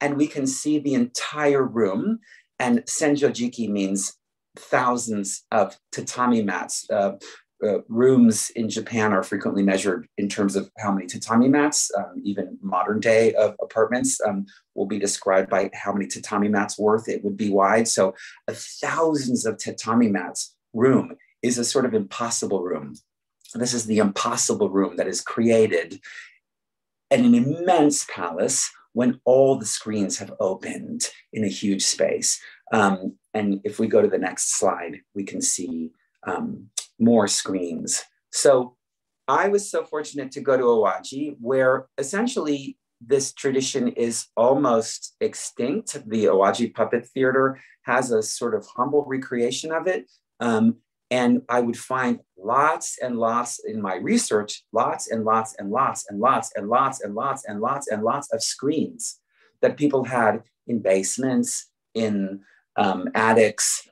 and we can see the entire room. And Senjojiki means thousands of tatami mats. Rooms in Japan are frequently measured in terms of how many tatami mats. Even modern day apartments will be described by how many tatami mats worth it would be wide. So thousands of tatami mats room is a sort of impossible room. This is the impossible room that is created in an immense palace when all the screens have opened in a huge space. And if we go to the next slide, we can see more screens. So I was so fortunate to go to Owaji, where essentially this tradition is almost extinct. The Owaji Puppet Theater has a sort of humble recreation of it. And I would find lots and lots in my research, lots and lots and lots and lots and lots and lots and lots and lots of screens that people had in basements, in attics,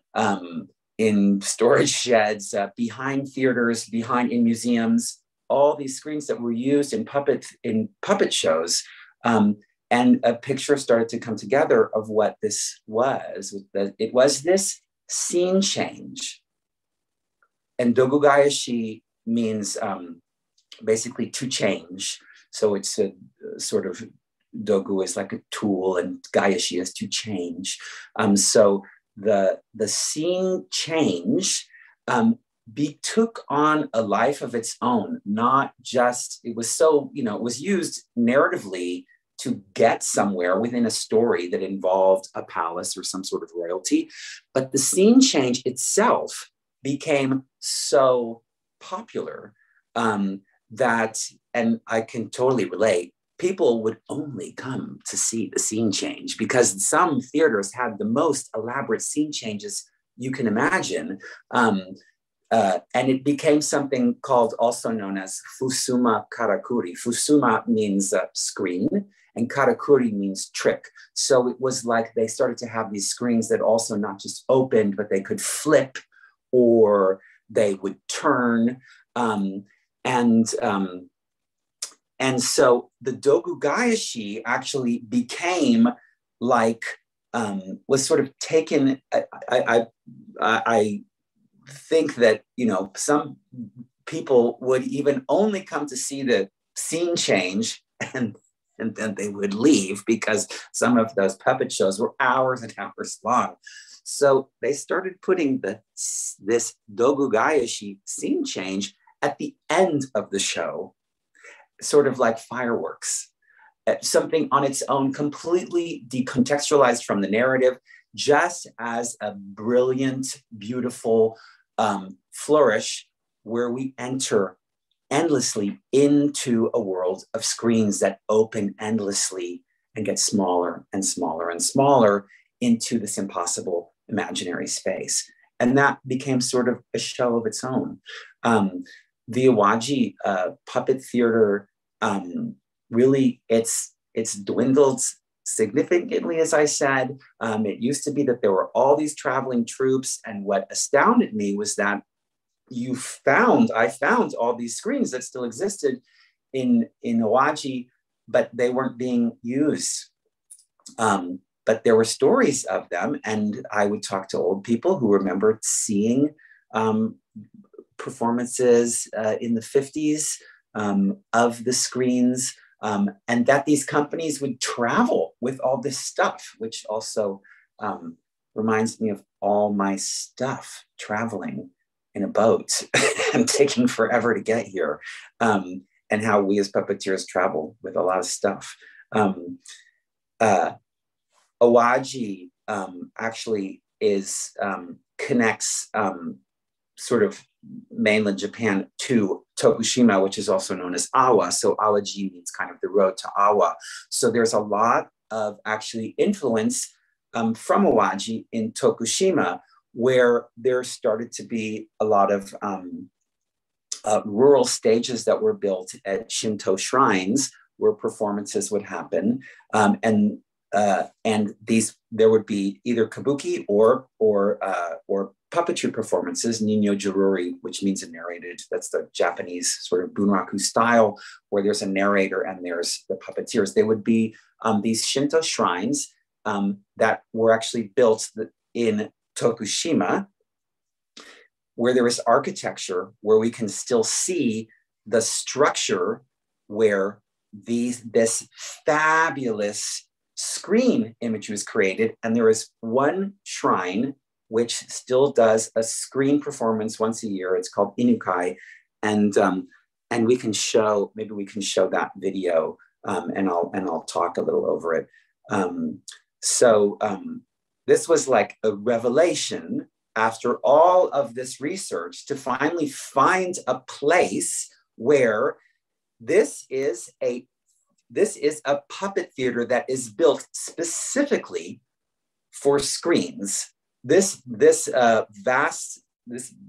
in storage sheds, behind theaters, in museums, all these screens that were used in puppet shows. And a picture started to come together of what this was. It was this scene change. And Dogugaeshi means basically to change. So it's a sort of, dogu is like a tool and gaeshi is to change. So the scene change took on a life of its own, not just, it was so, it was used narratively to get somewhere within a story that involved a palace or some sort of royalty. But the scene change itself became so popular that, and I can totally relate, people would only come to see the scene change because some theaters had the most elaborate scene changes you can imagine. And it became something called, also known as Fusuma Karakuri. Fusuma means screen and Karakuri means trick. So it was like they started to have these screens that also not just opened, but they could flip or they would turn. And so the Dogugaeshi actually became like, was sort of taken, I think that, some people would even only come to see the scene change, and then they would leave, because some of those puppet shows were hours and hours long. So they started putting this Dogugaeshi scene change at the end of the show, sort of like fireworks, something on its own, completely decontextualized from the narrative, just as a brilliant, beautiful flourish where we enter endlessly into a world of screens that open endlessly and get smaller and smaller and smaller into this impossible imaginary space. And that became sort of a show of its own. The Owaji puppet theater, really, it's dwindled significantly, as I said. It used to be that there were all these traveling troops, and what astounded me was that I found all these screens that still existed in Owaji, but they weren't being used. But there were stories of them, and I would talk to old people who remembered seeing performances in the 50s of the screens, and that these companies would travel with all this stuff, which also reminds me of all my stuff traveling in a boat and taking forever to get here, and how we as puppeteers travel with a lot of stuff. Owaji actually connects sort of mainland Japan to Tokushima, which is also known as Awa. So Owaji means kind of the road to Awa. So there's a lot of actually influence from Owaji in Tokushima, where there started to be a lot of rural stages that were built at Shinto shrines where performances would happen. And there would be either kabuki or puppetry performances, ninyo jururi, which means a narrated. That's the Japanese sort of bunraku style, where there's a narrator and there's the puppeteers. They would be these Shinto shrines that were actually built in Tokushima, where there is architecture, where we can still see the structure where this fabulous screen image was created. And there is one shrine which still does a screen performance once a year. It's called Inukai, and maybe we can show that video, and I'll talk a little over it. This was like a revelation after all of this research to finally find a place where this is a puppet theater that is built specifically for screens. This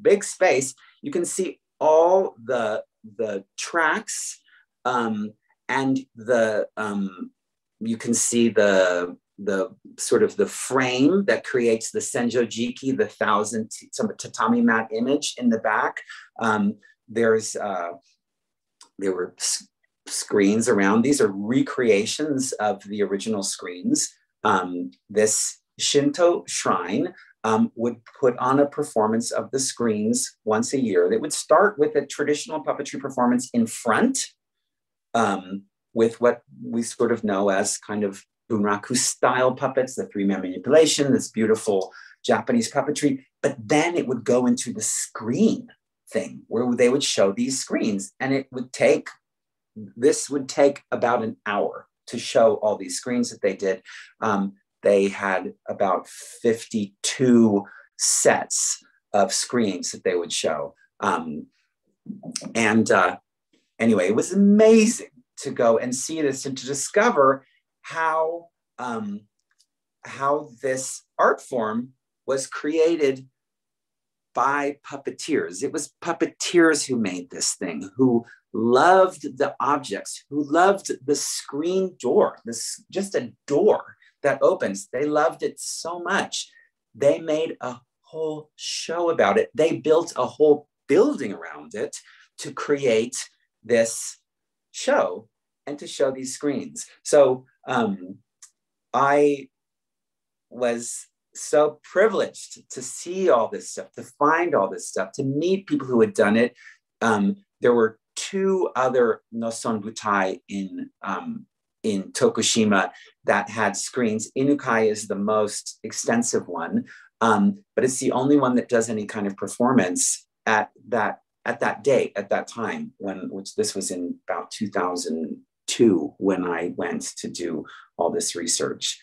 big space, you can see all the tracks, and you can see the sort of the frame that creates the senjojiki, the 1,000 tatami mat image in the back. There were screens around. These are recreations of the original screens. This Shinto shrine would put on a performance of the screens once a year. They would start with a traditional puppetry performance in front, with what we sort of know as kind of bunraku style puppets, the 3-man manipulation, this beautiful Japanese puppetry. But then it would go into the screen thing, where they would show these screens, and this would take about an hour to show all these screens that they did. They had about 52 sets of screens that they would show. Anyway, it was amazing to go and see this and to discover how this art form was created by puppeteers. It was puppeteers who made this thing, who loved the objects, who loved the screen door, just a door that opens. They loved it so much. They made a whole show about it. They built a whole building around it to create this show and to show these screens. So I was so privileged to see all this stuff, to find all this stuff, to meet people who had done it, there were 2 other Nosonbutai in Tokushima that had screens. Inukai is the most extensive one, but it's the only one that does any kind of performance at that date, at that time, which this was in about 2002 when I went to do all this research.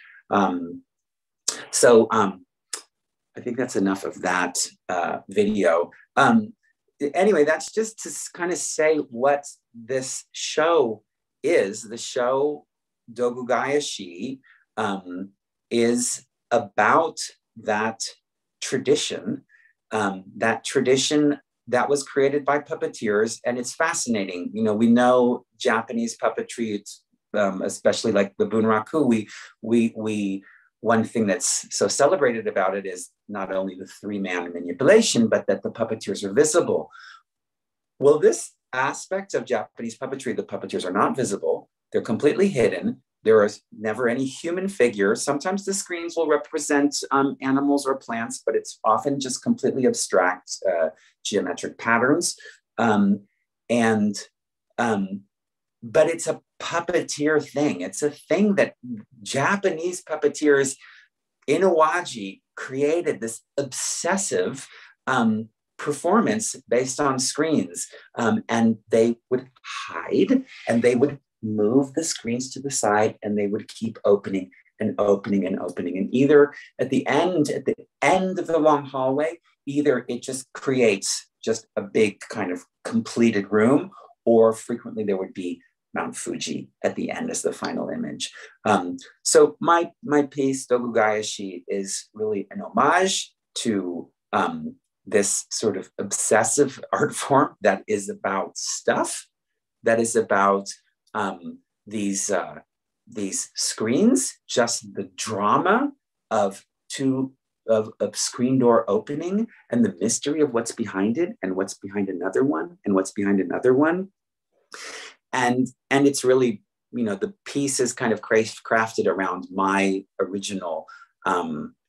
So I think that's enough of that video. Anyway, that's just to kind of say what this show is. The show Dogugaeshi is about that tradition that was created by puppeteers, and it's fascinating. You know, we know Japanese puppetry, especially like the bunraku. We one thing that's so celebrated about it is not only the 3-man manipulation, but that the puppeteers are visible. Well, this aspect of Japanese puppetry, the puppeteers are not visible. They're completely hidden. There is never any human figure. Sometimes the screens will represent animals or plants, but it's often just completely abstract geometric patterns. But it's a puppeteer thing. It's a thing that Japanese puppeteers in Owaji created, this obsessive performance based on screens. And they would hide and they would move the screens to the side, and they would keep opening and opening and opening. And either at the end of the long hallway, either it just creates just a big kind of completed room, or frequently there would be Mount Fuji at the end as the final image. So my piece, Dogugaeshi, is really an homage to this sort of obsessive art form that is about stuff, that is about these screens, just the drama of screen door opening and the mystery of what's behind it and what's behind another one and what's behind another one. And it's really, you know, the piece is kind of crafted around my original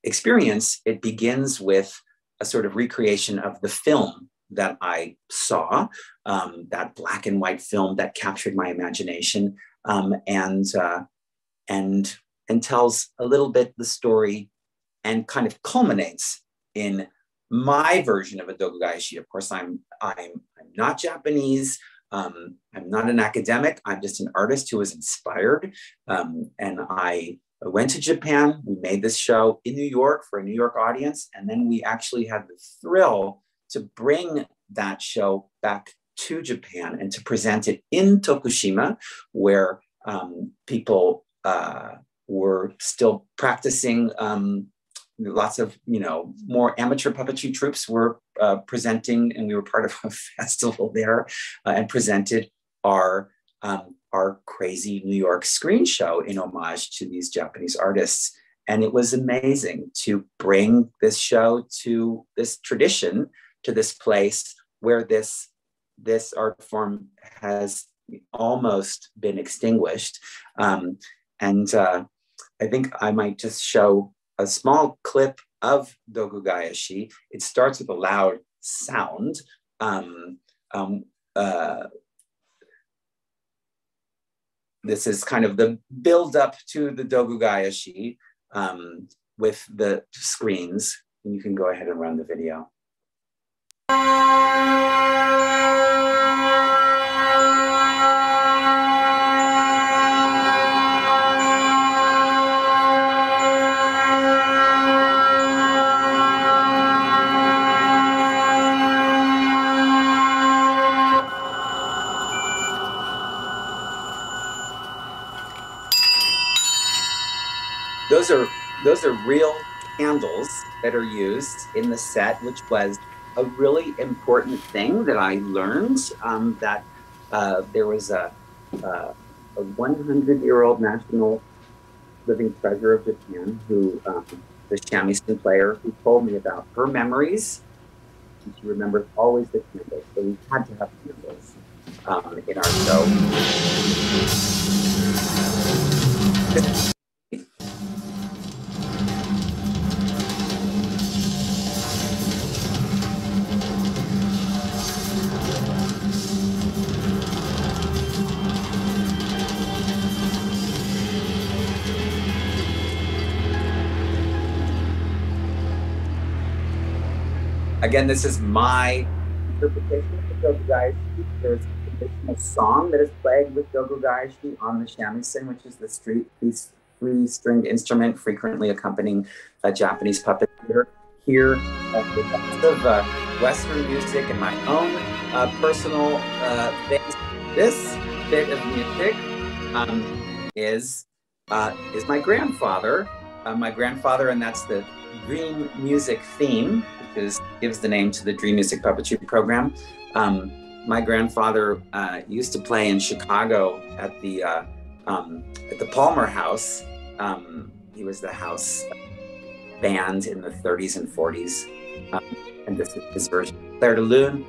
experience. It begins with a sort of recreation of the film that I saw, that black and white film that captured my imagination, and tells a little bit the story and kind of culminates in my version of a Dogugaeshi. Of course, I'm not Japanese. I'm not an academic. I'm just an artist who was inspired. And I went to Japan. We made this show in New York for a New York audience. And then we actually had the thrill to bring that show back to Japan and to present it in Tokushima, where people were still practicing. Lots of, you know, more amateur puppetry troupes were presenting, and we were part of a festival there and presented our crazy New York screen show in homage to these Japanese artists. And it was amazing to bring this show to this tradition, to this place where this art form has almost been extinguished. I think I might just show a small clip of Dogugaeshi. It starts with a loud sound. This is kind of the build up to the Dogugaeshi with the screens. And you can go ahead and run the video. Those are real candles that are used in the set, which was a really important thing that I learned, that there was a 100-year-old national living treasure of Japan, who the shamisen player, who told me about her memories. And she remembers always the candles, so we had to have candles in our show. Again, this is my interpretation of the Dogugaeshi. There's a traditional song that is played with Dogugaeshi on the shamisen, which is the free-stringed instrument frequently accompanying a Japanese puppeteer. Here, with lots of Western music and my own personal things. This bit of music is my grandfather. And that's the Dream Music theme, which gives the name to the Dream Music Puppetry program. My grandfather used to play in Chicago at the Palmer House. He was the house band in the 30s and 40s. And this is his version of Clair de Lune.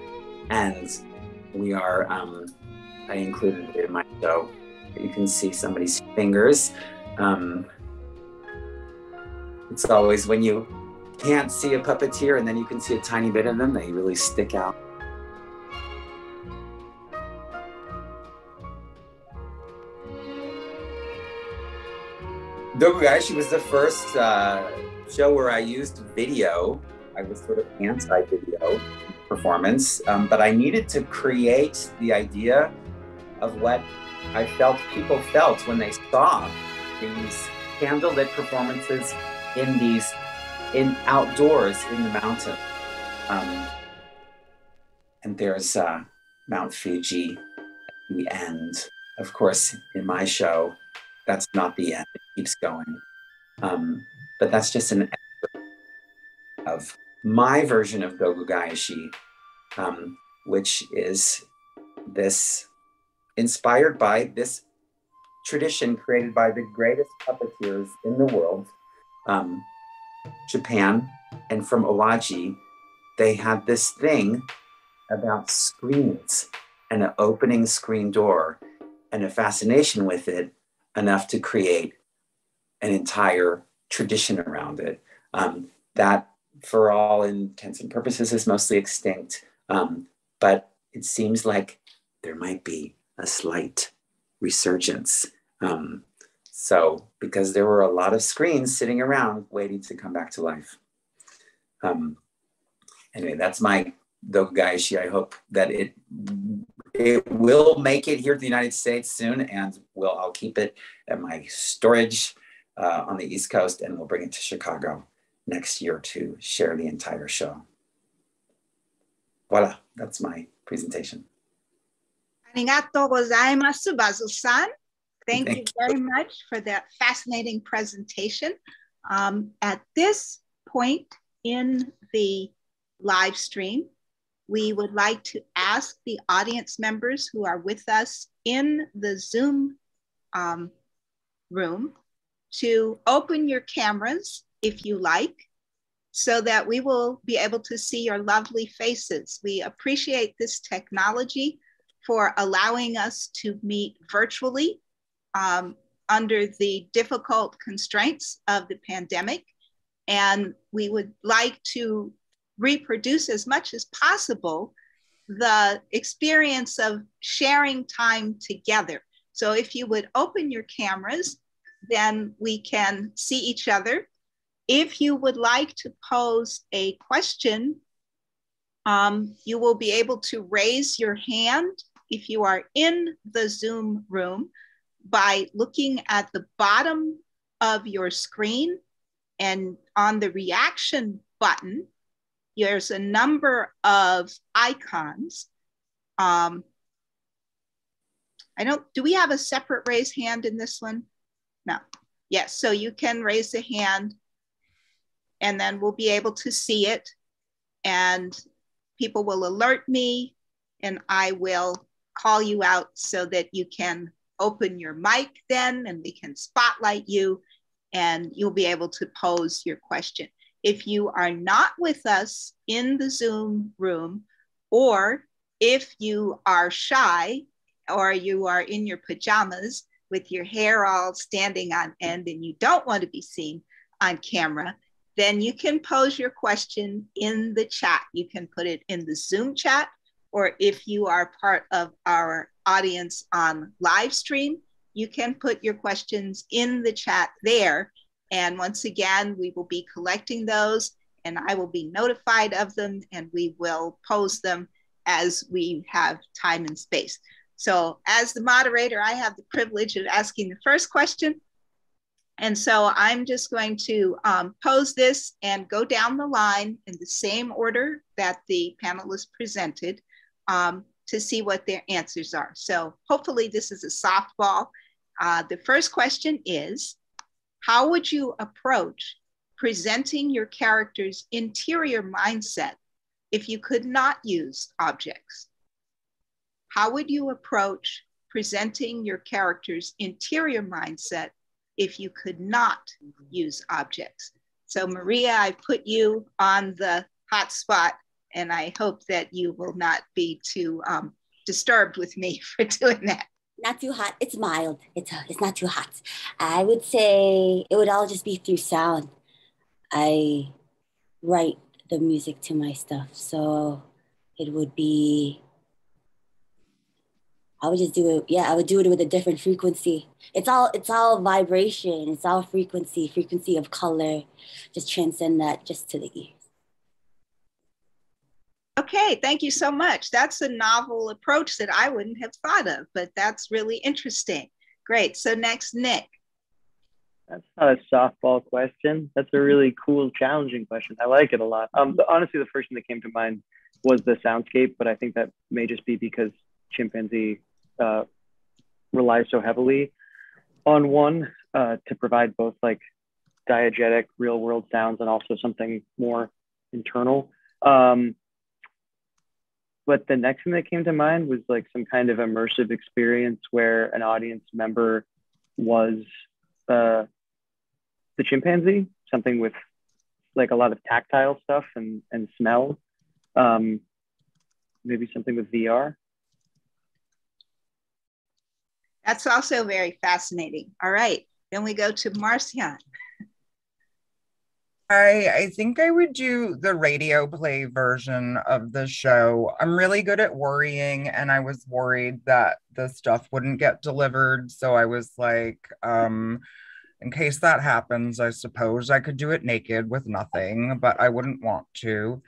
And we are, I included it in my show. You can see somebody's fingers. It's always when you can't see a puppeteer and then you can see a tiny bit of them, they really stick out. Dogugaeshi was the first show where I used video. I was sort of anti-video performance, but I needed to create the idea of what I felt people felt when they saw these candlelit performances in outdoors in the mountain. And there's Mount Fuji at the end. Of course, in my show, that's not the end, it keeps going. But that's just an excerpt of my version of Dogugaeshi, which is this, inspired by this tradition created by the greatest puppeteers in the world, Japan, and from Owaji. They had this thing about screens and an opening screen door and a fascination with it enough to create an entire tradition around it. That, for all intents and purposes, is mostly extinct, but it seems like there might be a slight resurgence. So, because there were a lot of screens sitting around waiting to come back to life. Anyway, that's my Dogugaeshi. I hope that it will make it here to the United States soon, and I'll keep it at my storage on the East Coast, and we'll bring it to Chicago next year to share the entire show. Voila, that's my presentation. Arigatou gozaimasu, Basil-san. Thank you very much for that fascinating presentation. At this point in the live stream, we would like to ask the audience members who are with us in the Zoom room to open your cameras if you like, so that we will be able to see your lovely faces. We appreciate this technology for allowing us to meet virtually under the difficult constraints of the pandemic. And we would like to reproduce as much as possible the experience of sharing time together. So if you would open your cameras, then we can see each other. If you would like to pose a question, you will be able to raise your hand if you are in the Zoom room by looking at the bottom of your screen, and on the reaction button, there's a number of icons. Do we have a separate raise hand in this one? No. Yes, so you can raise the hand and then we'll be able to see it, and people will alert me and I will call you out so that you can open your mic then, and we can spotlight you and you'll be able to pose your question. If you are not with us in the Zoom room, or if you are shy or you are in your pajamas with your hair all standing on end and you don't want to be seen on camera, then you can pose your question in the chat. You can put it in the Zoom chat, or if you are part of our audience on live stream, you can put your questions in the chat there. And once again, we will be collecting those and I will be notified of them, and we will pose them as we have time and space. So as the moderator, I have the privilege of asking the first question. And so I'm just going to pose this and go down the line in the same order that the panelists presented to see what their answers are. So hopefully this is a softball. The first question is, how would you approach presenting your character's interior mindset if you could not use objects? How would you approach presenting your character's interior mindset if you could not use objects? So Maria, I put you on the hot spot, and I hope that you will not be too disturbed with me for doing that. Not too hot, it's mild. It's not too hot. I would say it would all just be through sound. I write the music to my stuff, so it would be, I would just do it. Yeah, I would do it with a different frequency. It's all vibration. It's all frequency of color. Just transcend that just to the ears. Okay, thank you so much. That's a novel approach that I wouldn't have thought of, but that's really interesting. Great. So next, Nick. That's not a softball question. That's a really cool, challenging question. I like it a lot. Honestly, the first thing that came to mind was the soundscape, but I think that may just be because Chimpanzee relies so heavily on one to provide both like diegetic, real world sounds and also something more internal. But the next thing that came to mind was like some kind of immersive experience where an audience member was the chimpanzee, something with like a lot of tactile stuff and smell, maybe something with VR. That's also very fascinating. All right, then we go to Marcian. I think I would do the radio play version of the show. I'm really good at worrying, and I was worried that the stuff wouldn't get delivered. So I was like, in case that happens, I suppose I could do it naked with nothing, but I wouldn't want to.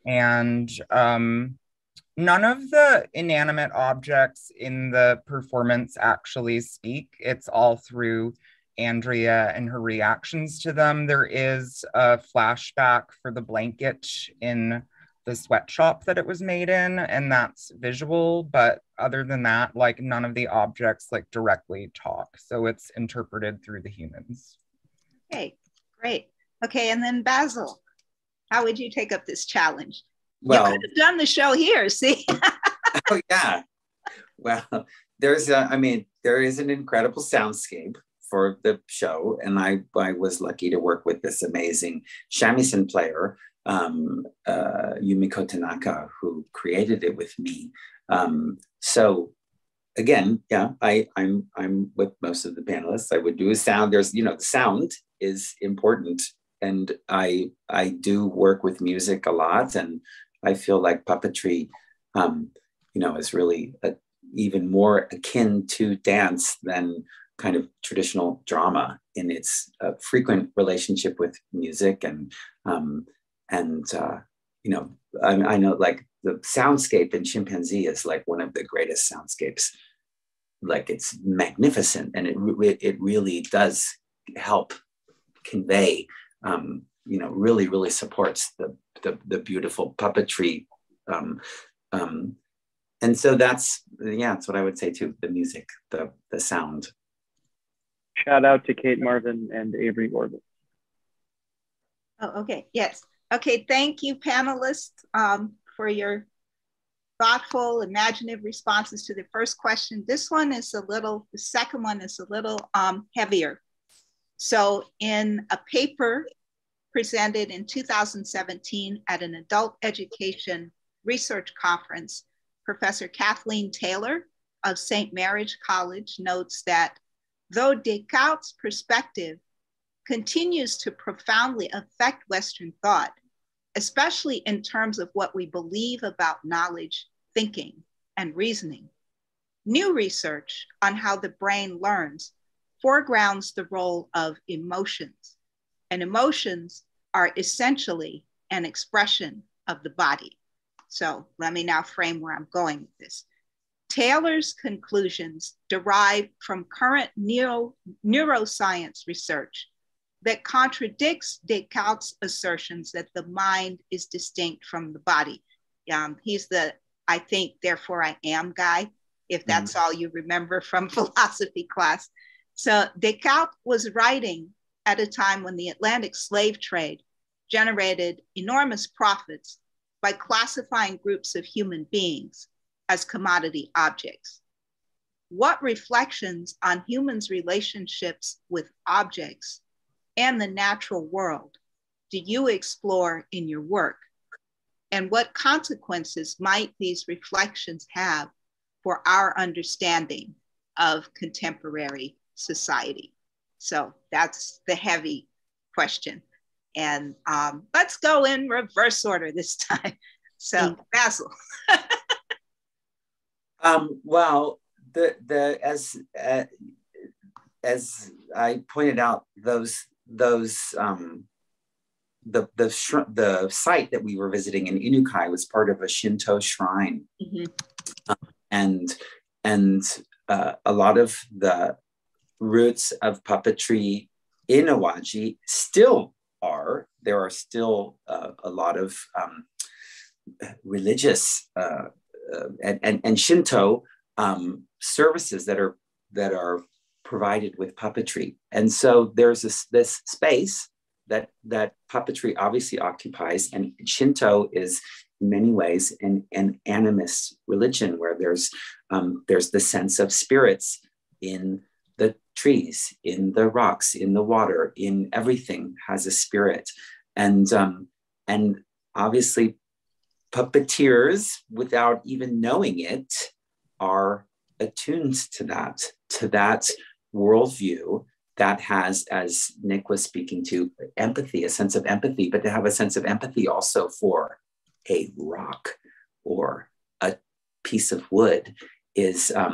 And none of the inanimate objects in the performance actually speak. It's all through Andrea and her reactions to them. There is a flashback for the blanket in the sweatshop that it was made in, and that's visual, but other than that, like none of the objects like directly talk, so it's interpreted through the humans. Okay, great. Okay, and then Basil, how would you take up this challenge? Well, you could have done the show here, see? Oh yeah. Well, there is an incredible soundscape for the show, and I was lucky to work with this amazing shamisen player, Yumiko Tanaka, who created it with me. So again, yeah, I'm with most of the panelists. I would do a sound. There's, the sound is important, and I do work with music a lot, and I feel like puppetry, is really even more akin to dance than kind of traditional drama in its frequent relationship with music, and I know like the soundscape in Chimpanzee is like one of the greatest soundscapes. Like it's magnificent, and it really does help convey, really supports the beautiful puppetry, and so that's what I would say too. The music, the sound. Shout out to Kate Marvin and Avery Gordon. Oh, okay. Yes. Okay. Thank you, panelists, for your thoughtful, imaginative responses to the first question. The second one is a little heavier. So in a paper presented in 2017 at an adult education research conference, Professor Kathleen Taylor of St. Mary's College notes that though Descartes' perspective continues to profoundly affect Western thought, especially in terms of what we believe about knowledge, thinking, and reasoning, new research on how the brain learns foregrounds the role of emotions. And emotions are essentially and expression of the body. So let me now frame where I'm going with this. Taylor's conclusions derive from current neuroscience research that contradicts Descartes' assertions that the mind is distinct from the body. He's the I think, therefore I am guy, if that's all you remember from philosophy class. So Descartes was writing at a time when the Atlantic slave trade generated enormous profits by classifying groups of human beings as commodity objects. What reflections on humans' relationships with objects and the natural world do you explore in your work? And what consequences might these reflections have for our understanding of contemporary society? So that's the heavy question. And let's go in reverse order this time. So Basil. Well, as I pointed out, the site that we were visiting in Inukai was part of a Shinto shrine, and a lot of the roots of puppetry in Owaji still are. There are still a lot of religious and Shinto services that are provided with puppetry, and so there's this space that puppetry obviously occupies, and Shinto is in many ways an animist religion where there's the sense of spirits in the trees, in the rocks, in the water, in everything has a spirit, and obviously puppeteers, without even knowing it, are attuned to that worldview that has, as Nick was speaking to, empathy, a sense of empathy, but to have a sense of empathy also for a rock or a piece of wood is I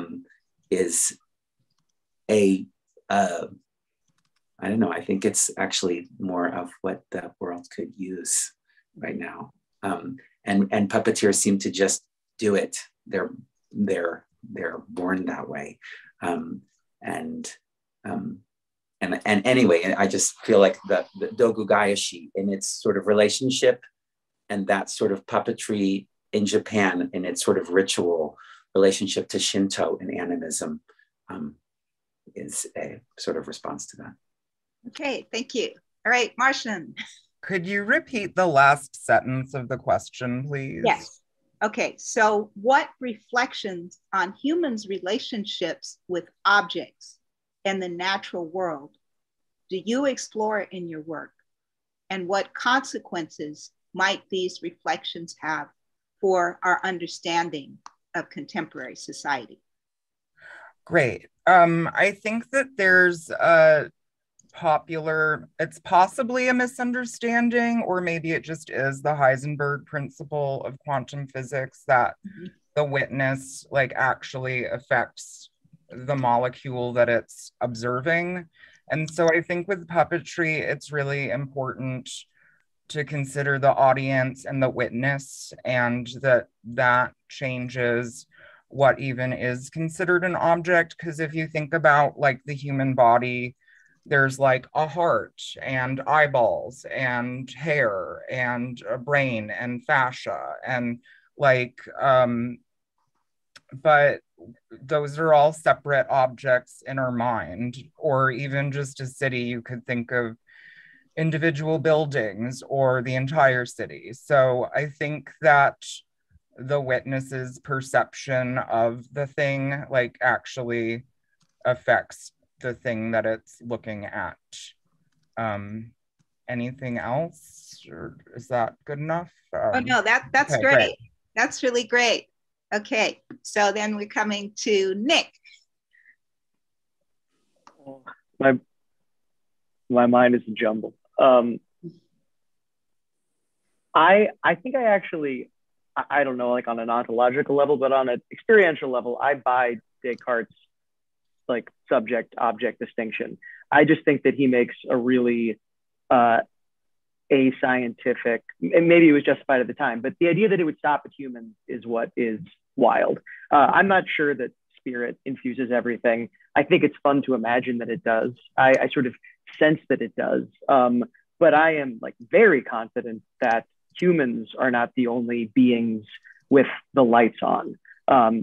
don't know, I think it's actually more of what the world could use right now. And puppeteers seem to just do it. They're born that way. And anyway, I just feel like the Dogugaeshi in its sort of relationship and that sort of puppetry in Japan in its sort of ritual relationship to Shinto and animism is a sort of response to that. Okay, thank you. All right, Marshawn. Could you repeat the last sentence of the question, please? Yes. Okay, so what reflections on humans' relationships with objects and the natural world do you explore in your work? And what consequences might these reflections have for our understanding of contemporary society? Great. I think that there's a it's possibly a misunderstanding, or maybe it just is the Heisenberg principle of quantum physics that the witness actually affects the molecule that it's observing. And so I think with puppetry, it's really important to consider the audience and the witness, and that changes what even is considered an object. Because if you think about the human body, there's a heart and eyeballs and hair and a brain and fascia and but those are all separate objects in our mind. Or even just a city, you could think of individual buildings or the entire city. So I think that the witness's perception of the thing actually affects the thing that it's looking at. Anything else, or is that good enough? Oh no, that's okay, great. That's really great. Okay, so then we're coming to Nick. My mind is a jumble. I think I actually, I don't know, on an ontological level, but on an experiential level, I buy Descartes' subject-object distinction. I just think that he makes a really ascientific, and maybe it was justified at the time, but the idea that it would stop at humans is what is wild. I'm not sure that spirit infuses everything. I think it's fun to imagine that it does. I sort of sense that it does. But I am like very confident that humans are not the only beings with the lights on.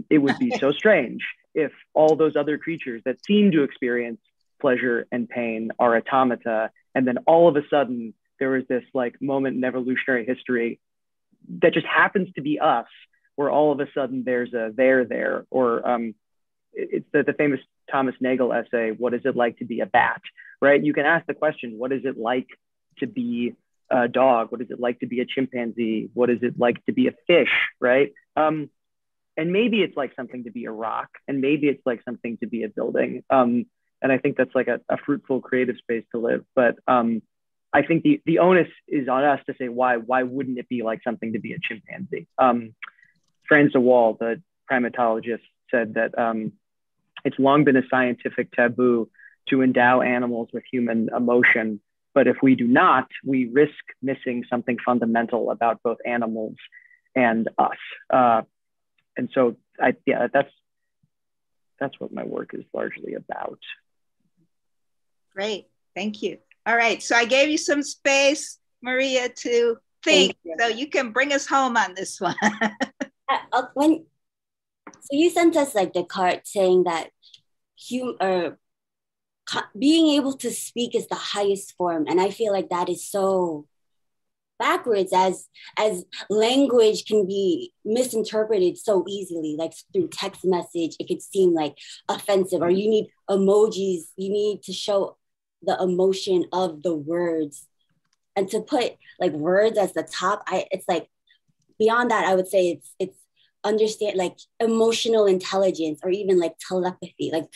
It would be so strange if all those other creatures that seem to experience pleasure and pain are automata, and then all of a sudden there was this like moment in evolutionary history that just happens to be us, where all of a sudden there's a there, or it's the famous Thomas Nagel essay, What is it like to be a bat, right? You can ask the question, what is it like to be a dog? What is it like to be a chimpanzee? What is it like to be a fish, right? And maybe it's like something to be a rock, and maybe it's like something to be a building. And I think that's like a fruitful creative space to live. But I think the onus is on us to say, why wouldn't it be like something to be a chimpanzee? Franz de Waal, the primatologist, said that it's long been a scientific taboo to endow animals with human emotion. But if we do not, we risk missing something fundamental about both animals and us. And so, that's what my work is largely about. Great, thank you. All right, so I gave you some space, Maria, to think, so you can bring us home on this one. So you sent us like the card saying that being able to speak is the highest form, and I feel like that is so backwards, as language can be misinterpreted so easily, like through text message. It could seem like offensive, or you need emojis, you need to show the emotion of the words, and to put like words as the top, it's like beyond that. I would say it's understand like emotional intelligence, or even like telepathy. Like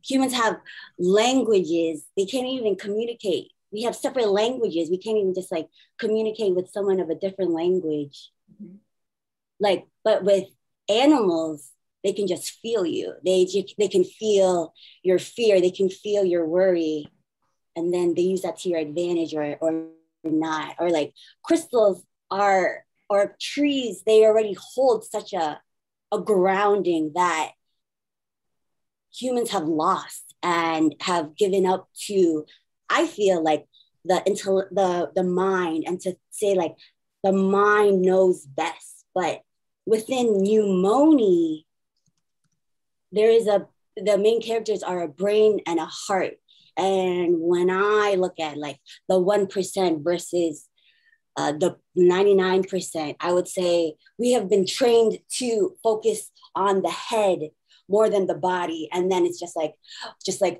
humans have languages, they can't even communicate. We have separate languages. We can't even just like communicate with someone of a different language. Mm-hmm. Like, but with animals, they can just feel you. They can feel your fear. They can feel your worry. And then they use that to your advantage or not. Or like crystals or trees, they already hold such a grounding that humans have lost and have given up to, I feel like the mind, and to say like the mind knows best. But within New Mony, the main characters are a brain and a heart. And when I look at like the 1% versus the 99%, I would say we have been trained to focus on the head more than the body. And then it's just like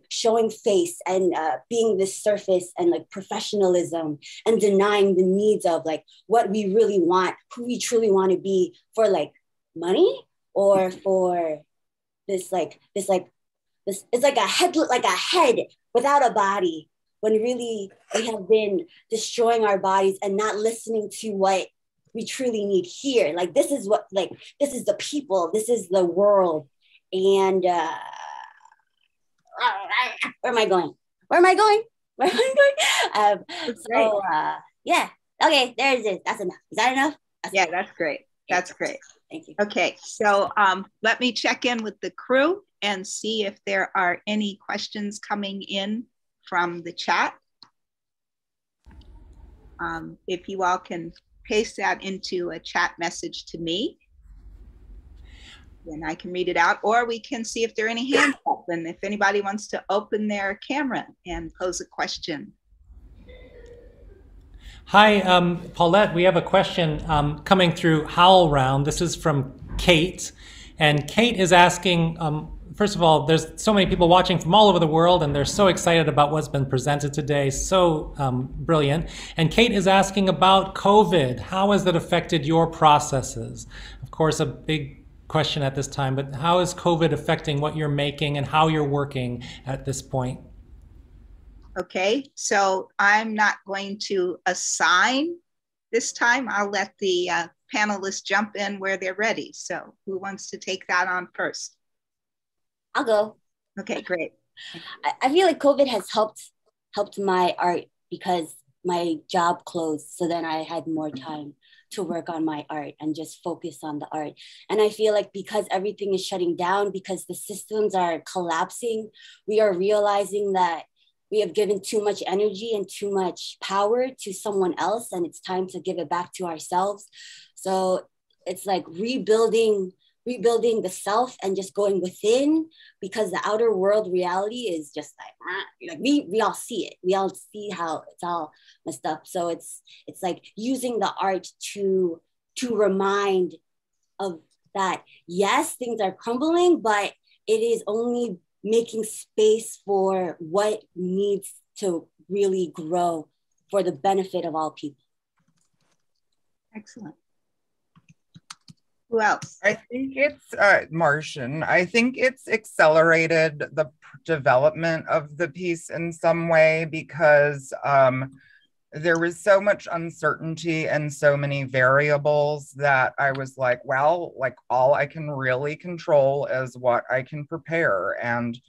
showing face and being this surface and like professionalism, and denying the needs of like what we really want, who we truly want to be, for like money, or for this it's like a head without a body, when really we have been destroying our bodies and not listening to what we truly need here. Like this is the people, this is the world. And where am I going? Yeah. Okay, there it is. That's enough. Is that enough? That's great. That's great. Thank you. Okay, so let me check in with the crew and see if there are any questions coming in from the chat. If you all can paste that into a chat message to me, and I can read it out, or we can see if there are any hands up, and if anybody wants to open their camera and pose a question. Hi, Paulette, we have a question coming through HowlRound. This is from Kate, and Kate is asking, first of all, there's so many people watching from all over the world, and they're so excited about what's been presented today, so brilliant. And Kate is asking about COVID. How has that affected your processes? Of course, a big question at this time, but how is COVID affecting what you're making and how you're working at this point? Okay, so I'm not going to assign this time. I'll let the panelists jump in where they're ready. So who wants to take that on first? I'll go. Okay, great. I feel like COVID has helped my art, because my job closed. So then I had more time to work on my art and just focus on the art. And I feel like because everything is shutting down, because the systems are collapsing, we are realizing that we have given too much energy and too much power to someone else, and it's time to give it back to ourselves. So it's like rebuilding the self and just going within, because the outer world reality is just like we all see it. We all see how it's all messed up. So it's like using the art to remind of that, yes, things are crumbling, but it is only making space for what needs to really grow for the benefit of all people. Excellent. Who else? I think it's Martian. I think it's accelerated the development of the piece in some way, because there was so much uncertainty and so many variables that I was like, well, like all I can really control is what I can prepare and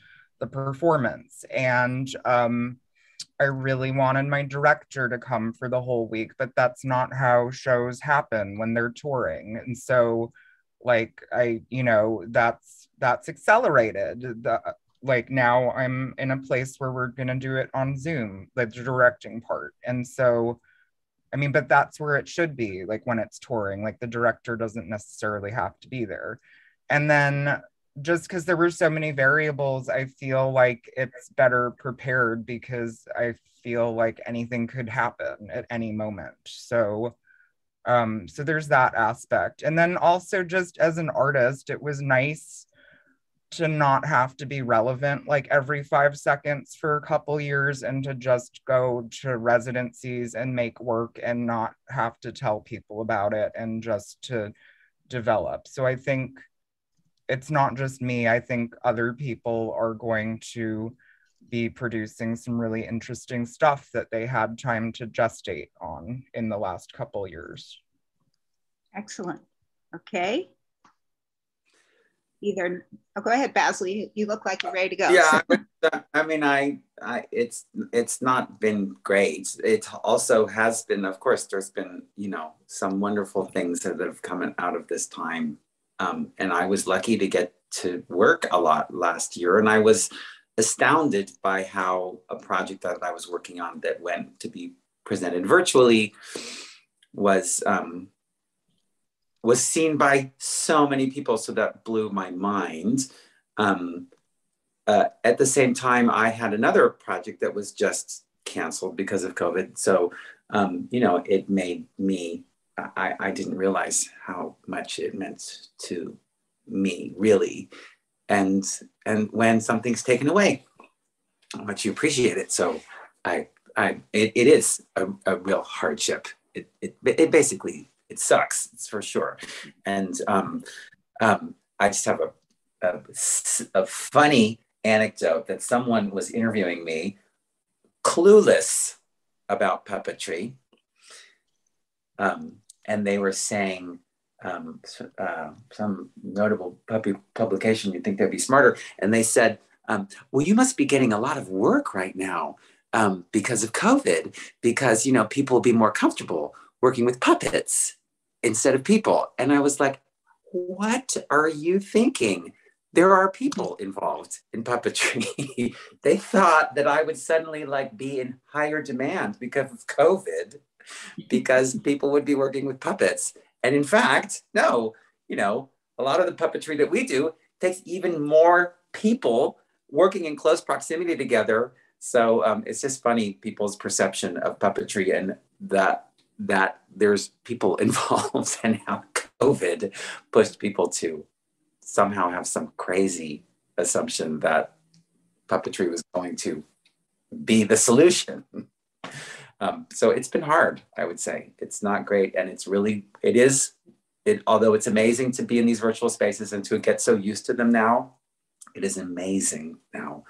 the performance. And I really wanted my director to come for the whole week, but that's not how shows happen when they're touring. And so like that's accelerated. Like now I'm in a place where we're going to do it on Zoom, like the directing part. And so, I mean, but that's where it should be, like when it's touring, like the director doesn't necessarily have to be there. And then just because there were so many variables, I feel like it's better prepared, because I feel like anything could happen at any moment. So, so there's that aspect. And then also just as an artist, it was nice to not have to be relevant like every 5 seconds for a couple years, and to just go to residencies and make work and not have to tell people about it, and just to develop. So I think it's not just me. I think other people are going to be producing some really interesting stuff that they had time to gestate on in the last couple years. Excellent. Okay. Go ahead, Basil. You look like you're ready to go. Yeah, I mean, it's not been great. It also has been, of course, there's been, some wonderful things that have come out of this time. And I was lucky to get to work a lot last year. And I was astounded by how a project that I was working on that went to be presented virtually was seen by so many people. So that blew my mind. At the same time, I had another project that was just canceled because of COVID. So, it made me, I didn't realize how much it meant to me, really. And when something's taken away, how much you appreciate it. So it is a real hardship. It basically, it sucks, it's for sure. And I just have a funny anecdote that someone was interviewing me, clueless about puppetry. And they were saying, some notable puppy publication, you'd think they'd be smarter. And they said, well, you must be getting a lot of work right now because of COVID, because, people will be more comfortable working with puppets instead of people. And I was like, what are you thinking? There are people involved in puppetry. They thought that I would suddenly be in higher demand because of COVID, because people would be working with puppets. And in fact, no, a lot of the puppetry that we do takes even more people working in close proximity together. So it's just funny, people's perception of puppetry, and that there's people involved, and how COVID pushed people to somehow have some crazy assumption that puppetry was going to be the solution. So it's been hard, I would say. It's not great. And although it's amazing to be in these virtual spaces and to get so used to them now, it is amazing now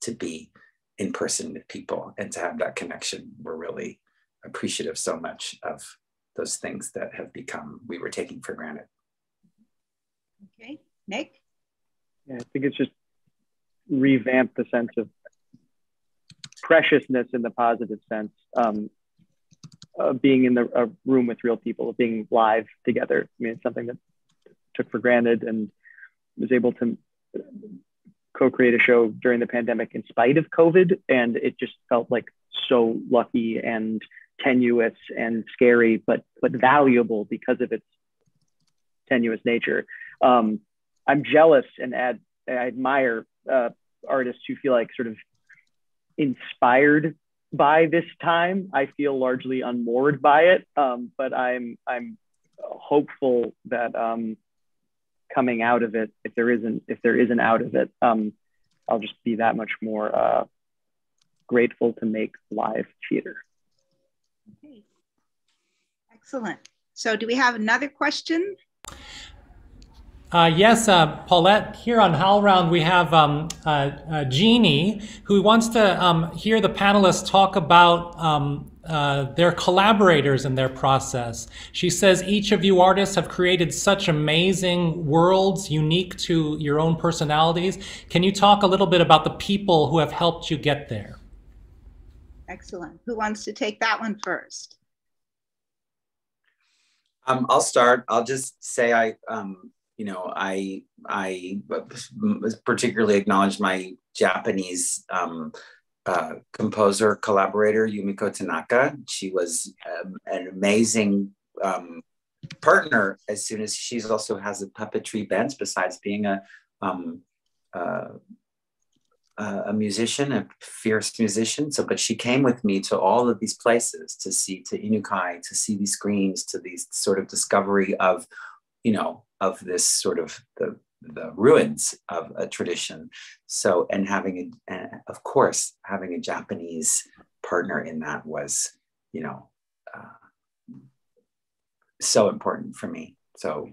to be in person with people and to have that connection. We're really appreciative so much of those things that we were taking for granted. Okay, Nick? Yeah, I think it's just revamped the sense of preciousness in the positive sense. being in a room with real people, of being live together. I mean, it's something that I took for granted, and was able to co-create a show during the pandemic in spite of COVID. And it just felt like so lucky and tenuous and scary, but valuable because of its tenuous nature. I'm jealous and I admire artists who feel like sort of inspired by this time. I feel largely unmoored by it, but I'm hopeful that coming out of it, if there isn't out of it, I'll just be that much more grateful to make live theater. Okay. Excellent. So do we have another question? Yes, Paulette, here on HowlRound, we have Jeannie, who wants to hear the panelists talk about their collaborators in their process. She says each of you artists have created such amazing worlds unique to your own personalities. Can you talk a little bit about the people who have helped you get there? Excellent. Who wants to take that one first? I'll start. I'll just say I particularly acknowledge my Japanese composer collaborator, Yumiko Tanaka. She was an amazing partner. As soon as she also has a puppetry bent, besides being a musician, a fierce musician. But she came with me to all of these places to Inukai, to see these screens, to these sort of discovery of this sort of the ruins of a tradition. So, and of course, having a Japanese partner in that was, so important for me. So,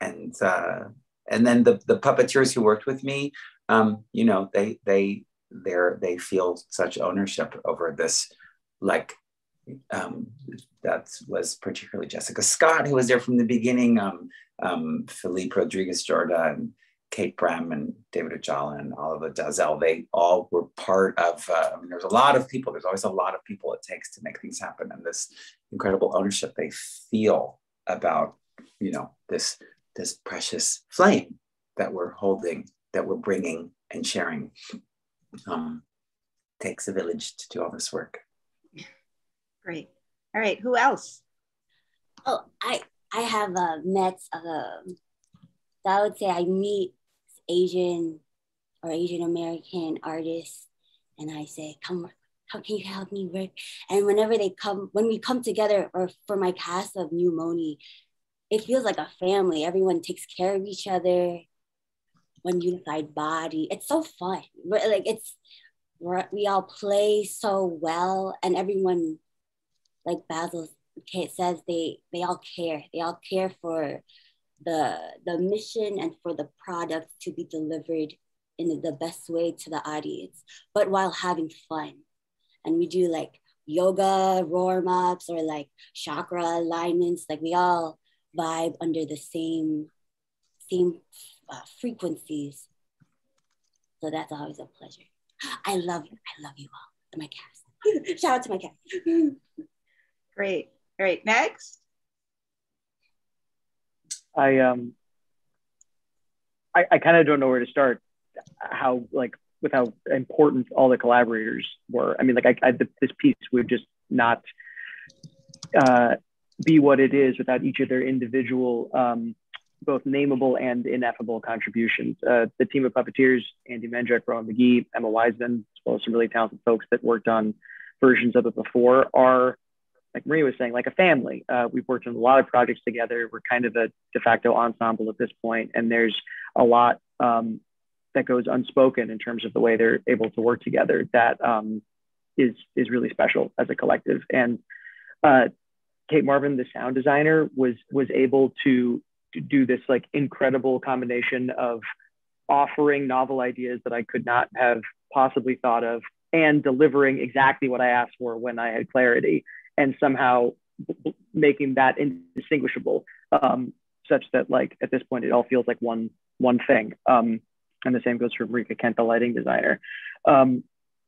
and then the puppeteers who worked with me, they feel such ownership over this, like, that was particularly Jessica Scott, who was there from the beginning, Philippe Rodriguez Jorda, and Kate Brem, and David Ojala, and Oliver Dazel. They all were part of, there's a lot of people, there's always a lot of people it takes to make things happen, and this incredible ownership they feel about, this precious flame that we're holding, that we're bringing and sharing. Takes a village to do all this work. Great. All right, who else? Oh, I have met, so I would say I meet Asian or Asian American artists, and I say, come, how can you help me work? And whenever when we come together, or for my cast of New Mony, it feels like a family. Everyone takes care of each other, one unified body. It's so fun. We all play so well, and everyone, like Basil says, they all care. They all care for the mission and for the product to be delivered in the best way to the audience, but while having fun. And we do like yoga warm-ups or like chakra alignments. Like we all vibe under the same frequencies. So that's always a pleasure. I love you. I love you all. My cast. Shout out to my cast. Great. All right, next. I kind of don't know where to start. With how important all the collaborators were. I mean, this piece would just not be what it is without each of their individual, both nameable and ineffable contributions. The team of puppeteers, Andy Menjek, Rowan McGee, Emma Wiseman, as well as some really talented folks that worked on versions of it before, are, like Maria was saying, like a family. We've worked on a lot of projects together. We're kind of a de facto ensemble at this point, and there's a lot that goes unspoken in terms of the way they're able to work together that is really special as a collective. And Kate Marvin, the sound designer, was able to do this like incredible combination of offering novel ideas that I could not have possibly thought of, and delivering exactly what I asked for when I had clarity, and somehow making that indistinguishable, such that like at this point it all feels like one thing. And the same goes for Marika Kent, the lighting designer.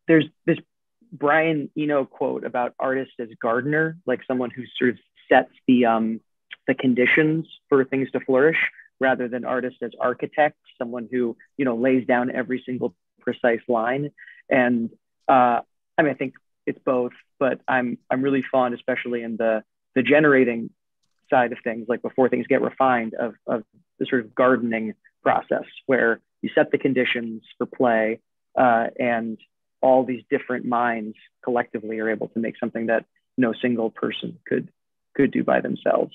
There's this Brian Eno quote about artist as gardener, like someone who sort of sets the conditions for things to flourish, rather than artist as architect, someone who, you know, lays down every single precise line. And I mean, I think it's both, but I'm really fond, especially in the generating side of things, like before things get refined, of the sort of gardening process where you set the conditions for play, and all these different minds collectively are able to make something that no single person could do by themselves.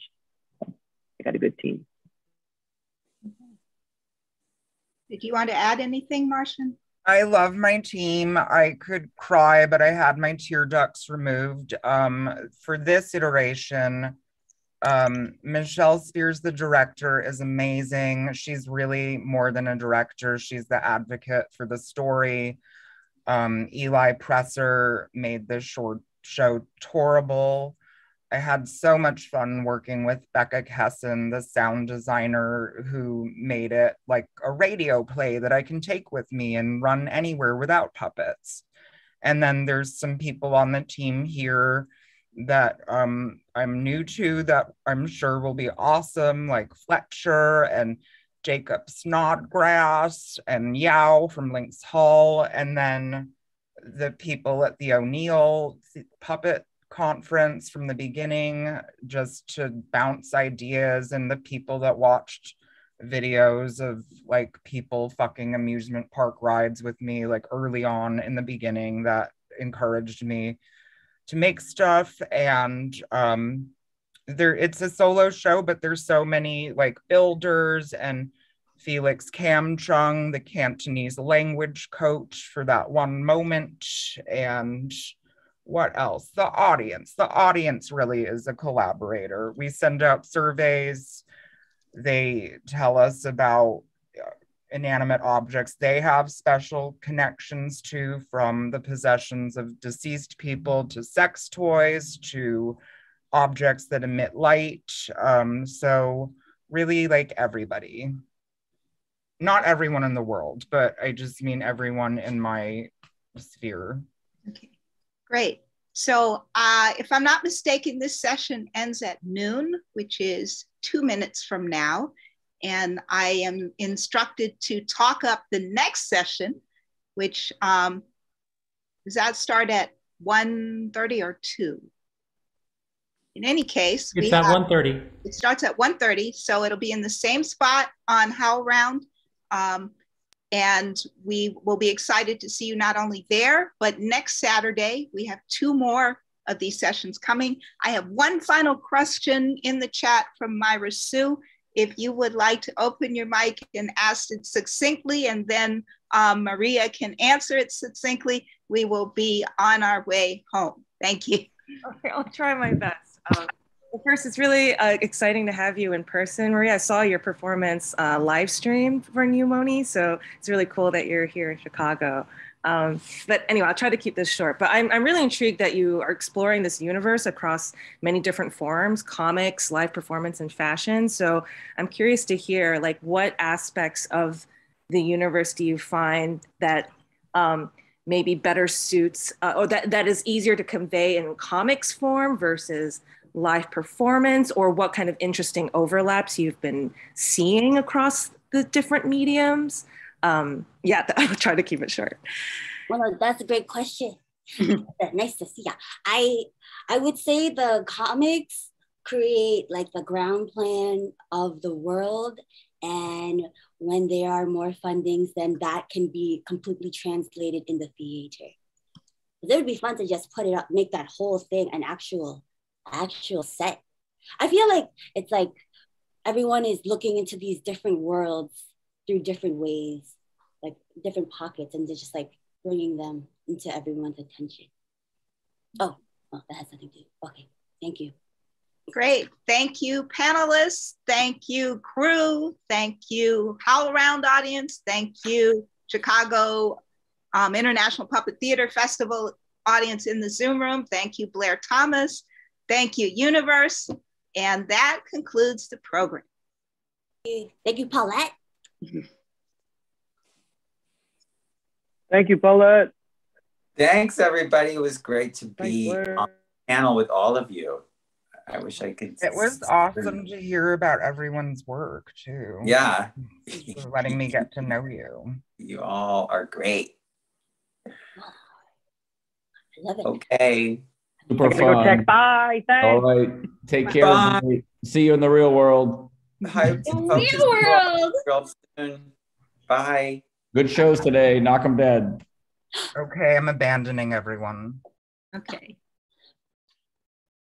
I got a good team. Did you want to add anything, Marshawn? I love my team. I could cry, but I had my tear ducts removed. For this iteration, Michelle Spears, the director, is amazing. She's really more than a director. She's the advocate for the story. Eli Presser made this short show tourable. I had so much fun working with Becca Kesson, the sound designer, who made it like a radio play that I can take with me and run anywhere without puppets. And then there's some people on the team here that I'm new to that I'm sure will be awesome, like Fletcher and Jacob Snodgrass and Yao from Lynx Hall, and then the people at the O'Neill Puppet Conference from the beginning, just to bounce ideas, and the people that watched videos of like people fucking amusement park rides with me like early on in the beginning that encouraged me to make stuff. And it's a solo show, but there's so many like builders, and Felix Kamchung, the Cantonese language coach for that one moment. And what else? The audience really is a collaborator. We send out surveys. They tell us about inanimate objects they have special connections to, from the possessions of deceased people to sex toys to objects that emit light. So really, like, everybody. Not everyone in the world, but I just mean everyone in my sphere. Okay, great. So if I'm not mistaken, this session ends at noon, which is 2 minutes from now. And I am instructed to talk up the next session, which does that start at 1:30 or 2? In any case, it's at 1:30. It starts at 1:30, so it'll be in the same spot on HowlRound. And we will be excited to see you not only there, but next Saturday. We have 2 more of these sessions coming. I have one final question in the chat from Myra Sue. If you would like to open your mic and ask it succinctly, and then Maria can answer it succinctly, we will be on our way home. Thank you. Okay, I'll try my best. Well, first, it's really exciting to have you in person, Maria. I saw your performance live stream for New Mony, so it's really cool that you're here in Chicago. But anyway, I'll try to keep this short. But I'm really intrigued that you are exploring this universe across many different forms: comics, live performance, and fashion. So I'm curious to hear, like, what aspects of the universe do you find that maybe better suits, or that is easier to convey in comics form versus live performance, or what kind of interesting overlaps you've been seeing across the different mediums? Yeah, I'll try to keep it short. Well, that's a great question. Nice to see you. I would say the comics create like the ground plan of the world, and when there are more fundings, then that can be completely translated in the theater. It would be fun to just put it up, make that whole thing an actual set. I feel like it's like everyone is looking into these different worlds through different ways, like different pockets, and they're just like bringing them into everyone's attention. Oh, that has nothing to do. Okay, thank you. Great, thank you, panelists. Thank you, crew. Thank you, HowlRound audience. Thank you, Chicago International Puppet Theater Festival audience in the Zoom room. Thank you, Blair Thomas. Thank you, Universe. And that concludes the program. Thank you, Paulette. Thank you, Paulette. Thanks, everybody. It was great to be on the panel with all of you. I wish I could. It was awesome to hear about everyone's work, too. Yeah. For letting me get to know you. You all are great. I love it. Okay. Super Go fun. check. Bye. Thanks. All right. Take care. Everybody. See you in the real world. Hi, Real world. Soon. Bye. Good shows today. Knock 'em dead. Okay, I'm abandoning everyone. Okay.